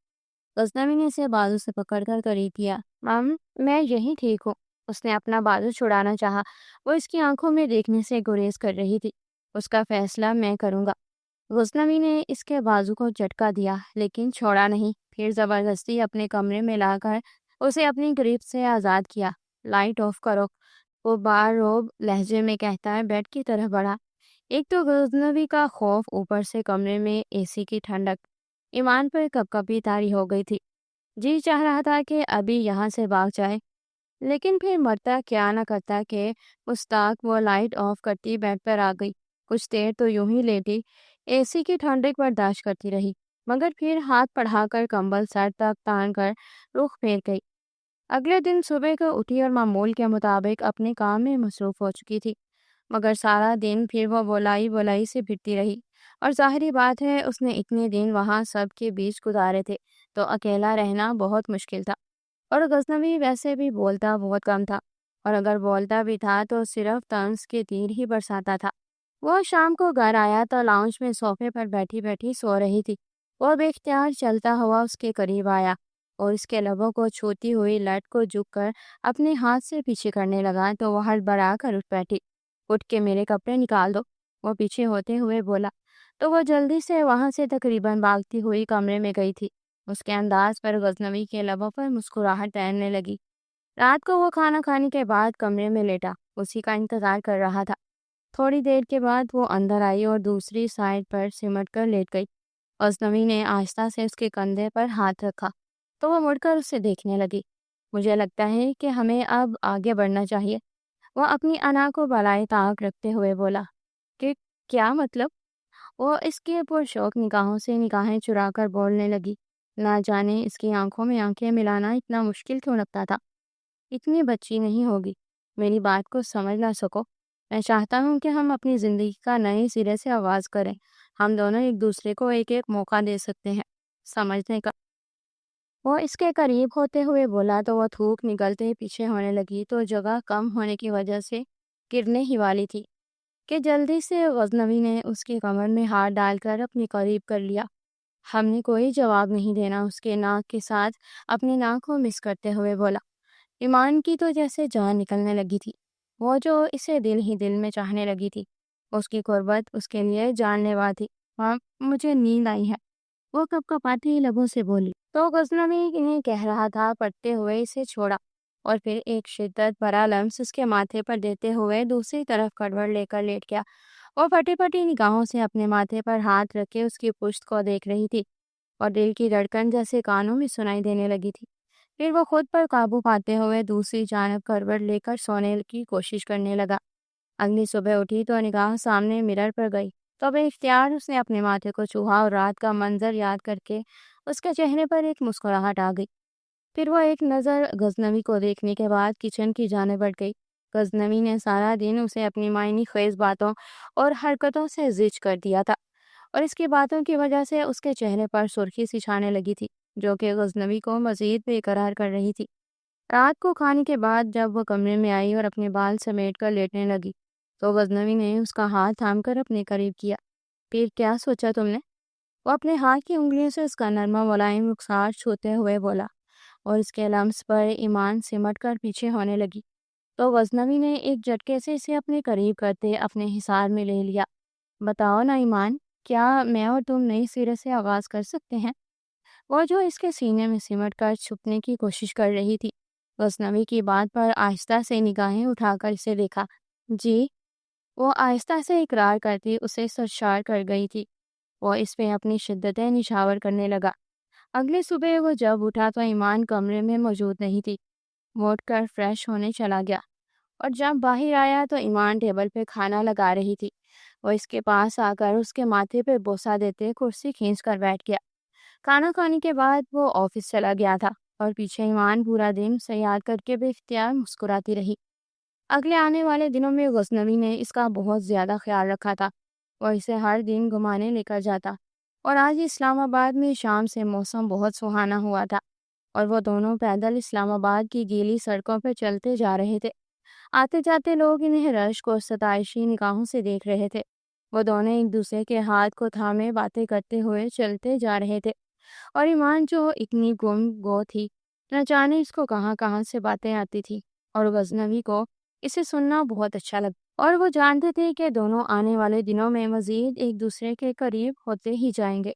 غزنوی نے اسے بازو سے پکڑ کر قریب کیا۔ مام، میں یہیں ٹھیک ہوں۔ اس نے اپنا بازو چھڑانا چاہا، وہ اس کی آنکھوں میں دیکھنے سے گریز کر رہی تھی۔ اس کا فیصلہ میں کروں گا۔ غزنوی نے اس کے بازو کو جھٹکا دیا، لیکن چھوڑا نہیں۔ پھر زبردستی اپنے کمرے میں لا کر اسے اپنی گریپ سے آزاد کیا۔ لائٹ آف کرو، وہ بار روب لہجے میں کہتا ہے بیڈ کی طرف بڑھا۔ ایک تو غزنوی کا خوف، اوپر سے کمرے میں اے سی کی ٹھنڈک۔ ایمان پر کپ کپی طاری ہو گئی تھی۔ جی چاہ رہا تھا کہ ابھی یہاں سے بھاگ جائے، لیکن پھر مرتا کیا نہ کرتا کہ مستاق وہ لائٹ آف کرتی بیڈ پر آ گئی۔ کچھ دیر تو یوں ہی لیٹی اے سی کی ٹھنڈک برداشت کرتی رہی، مگر پھر ہاتھ بڑھا کر کمبل سر تک تان کر رخ پھیر گئی۔ اگلے دن صبح کو اٹھی اور معمول کے مطابق اپنے کام میں مصروف ہو چکی تھی، مگر سارا دن پھر وہ بولائی سے پھرتی رہی، اور ظاہری بات ہے اس نے اتنے دن وہاں سب کے بیچ گزارے تھے تو اکیلا رہنا بہت مشکل تھا۔ اور غزنوی ویسے بھی بولتا بہت کم تھا، اور اگر بولتا بھی تھا تو صرف طنز کے تیر ہی برساتا تھا۔ وہ شام کو گھر آیا تو لاؤنج میں صوفے پر بیٹھی بیٹھی سو رہی تھی۔ وہ بے اختیار چلتا ہوا اس کے قریب آیا اور اس کے لبوں کو چھوتی ہوئی لٹ کو جھک کر اپنے ہاتھ سے پیچھے کرنے لگا تو وہ ہڑبڑا کر اٹھ بیٹھی۔ اٹھ کے میرے کپڑے نکال دو، وہ پیچھے ہوتے ہوئے بولا، تو وہ جلدی سے وہاں سے تقریباً بھاگتی ہوئی کمرے میں گئی تھی۔ اس کے انداز پر غزنوی کے لبوں پر مسکراہٹ تیرنے لگی۔ رات کو وہ کھانا کھانے کے بعد کمرے میں لیٹا اسی کا انتظار کر رہا تھا۔ تھوڑی دیر کے بعد وہ اندر آئی اور دوسری سائڈ پر سمٹ کر لیٹ گئی۔ غزنوی نے آہستہ سے اس کے کندھے پر ہاتھ رکھا تو وہ مڑ کر اسے دیکھنے لگی۔ مجھے لگتا ہے کہ ہمیں اب آگے بڑھنا چاہیے، وہ اپنی انا کو بالائے طاق رکھتے ہوئے بولا۔ کہ کیا مطلب؟ وہ اس کے پرشوق نگاہوں سے نگاہیں چرا کر بولنے لگی۔ نہ جانے اس کی آنکھوں میں آنکھیں ملانا اتنا مشکل کیوں لگتا تھا۔ اتنی بچی نہیں ہوگی، میری بات کو سمجھ نہ سکو۔ میں چاہتا ہوں کہ ہم اپنی زندگی کا نئے سرے سے آغاز کریں۔ ہم دونوں ایک دوسرے کو ایک ایک موقع دے سکتے ہیں سمجھنے کا۔ وہ اس کے قریب ہوتے ہوئے بولا تو وہ تھوک نگلتے پیچھے ہونے لگی تو جگہ کم ہونے کی وجہ سے گرنے ہی والی تھی کہ جلدی سے غزنوی نے اس کی کمر میں ہاتھ ڈال کر اپنے قریب کر لیا۔ ہم نے کوئی جواب نہیں دینا، اس کے ناک کے ساتھ اپنی ناک کو مس کرتے ہوئے بولا۔ ایمان کی تو جیسے جان نکلنے لگی تھی، وہ جو اسے دل ہی دل میں چاہنے لگی تھی۔ اس کی قربت اس کے لیے جان لیوا تھی۔ ہاں، مجھے نیند آئی ہے، وہ کپ کپاتے لبوں سے بولی۔ تو غزنوی نے کہہ رہا تھا پڑھتے ہوئے اسے چھوڑا اور پھر ایک شدت بھرا لمس اس کے ماتھے پر دیتے ہوئے دوسری طرف کڑوڑ لے کر لیٹ گیا۔ وہ پھٹی پھٹی نگاہوں سے اپنے ماتھے پر ہاتھ رکھے اس کی پشت کو دیکھ رہی تھی اور دل کی دھڑکن جیسے کانوں میں سنائی دینے لگی تھی۔ پھر وہ خود پر قابو پاتے ہوئے دوسری جانب کروٹ لے کر سونے کی کوشش کرنے لگا۔ اگلی صبح اٹھی تو نگاہ سامنے مرر پر گئی تو بے اختیار اس نے اپنے ماتھے کو چھوا اور رات کا منظر یاد کر کے اس کے چہرے پر ایک مسکراہٹ آ گئی۔ پھر وہ ایک نظر غزنوی کو دیکھنے کے بعد کچن کی جانب بڑھ گئی۔ غزنوی نے سارا دن اسے اپنی معنی خیز باتوں اور حرکتوں سے زج کر دیا تھا اور اس کی باتوں کی وجہ سے اس کے چہرے پر سرخی سی چھانے لگی تھی جو کہ غزنوی کو مزید بے قرار کر رہی تھی۔ رات کو کھانے کے بعد جب وہ کمرے میں آئی اور اپنے بال سمیٹ کر لیٹنے لگی تو غزنوی نے اس کا ہاتھ تھام کر اپنے قریب کیا۔ پھر کیا سوچا تم نے؟ وہ اپنے ہاتھ کی انگلیوں سے اس کا نرما ملائم رخسار چھوتے ہوئے بولا اور اس کے لمس پر ایمان سمٹ کر پیچھے ہونے لگی تو غزنوی نے ایک جھٹکے سے اسے اپنے قریب کرتے اپنے حصار میں لے لیا۔ بتاؤ نا ایمان، کیا میں اور تم نئی سرے سے آغاز کر سکتے ہیں؟ وہ جو اس کے سینے میں سمٹ کر چھپنے کی کوشش کر رہی تھی، غزنوی کی بات پر آہستہ سے نگاہیں اٹھا کر اسے دیکھا۔ جی، وہ آہستہ سے اقرار کرتی اسے سرشار کر گئی تھی۔ وہ اس پہ اپنی شدتیں نچھاور کرنے لگا۔ اگلی صبح وہ جب اٹھا تو ایمان کمرے میں موجود نہیں تھی۔ وہ اٹھ کر فریش ہونے چلا گیا اور جب باہر آیا تو ایمان ٹیبل پہ کھانا لگا رہی تھی۔ وہ اس کے پاس آ کر اس کے ماتھے پہ بوسہ دیتے کرسی کھینچ کر بیٹھ گیا۔ کھانا کھانے کے بعد وہ آفس چلا گیا تھا اور پیچھے ایمان پورا دن اسے یاد کر کے بے اختیار مسکراتی رہی۔ اگلے آنے والے دنوں میں غزنوی نے اس کا بہت زیادہ خیال رکھا تھا۔ وہ اسے ہر دن گھمانے لے کر جاتا اور آج اسلام آباد میں شام سے موسم بہت سہانا ہوا تھا اور وہ دونوں پیدل اسلام آباد کی گیلی سڑکوں پر چلتے جا رہے تھے۔ آتے جاتے لوگ انہیں رشک اور ستائشی نگاہوں سے دیکھ رہے تھے۔ وہ دونوں ایک دوسرے کے ہاتھ کو تھامے باتیں کرتے ہوئے چلتے جا رہے تھے اور ایمان جو اتنی گم گو تھی، نہ جانے اس کو کہاں کہاں سے باتیں آتی تھی اور غزنوی کو اسے سننا بہت اچھا لگا اور وہ جانتے تھے کہ دونوں آنے والے دنوں میں مزید ایک دوسرے کے قریب ہوتے ہی جائیں گے۔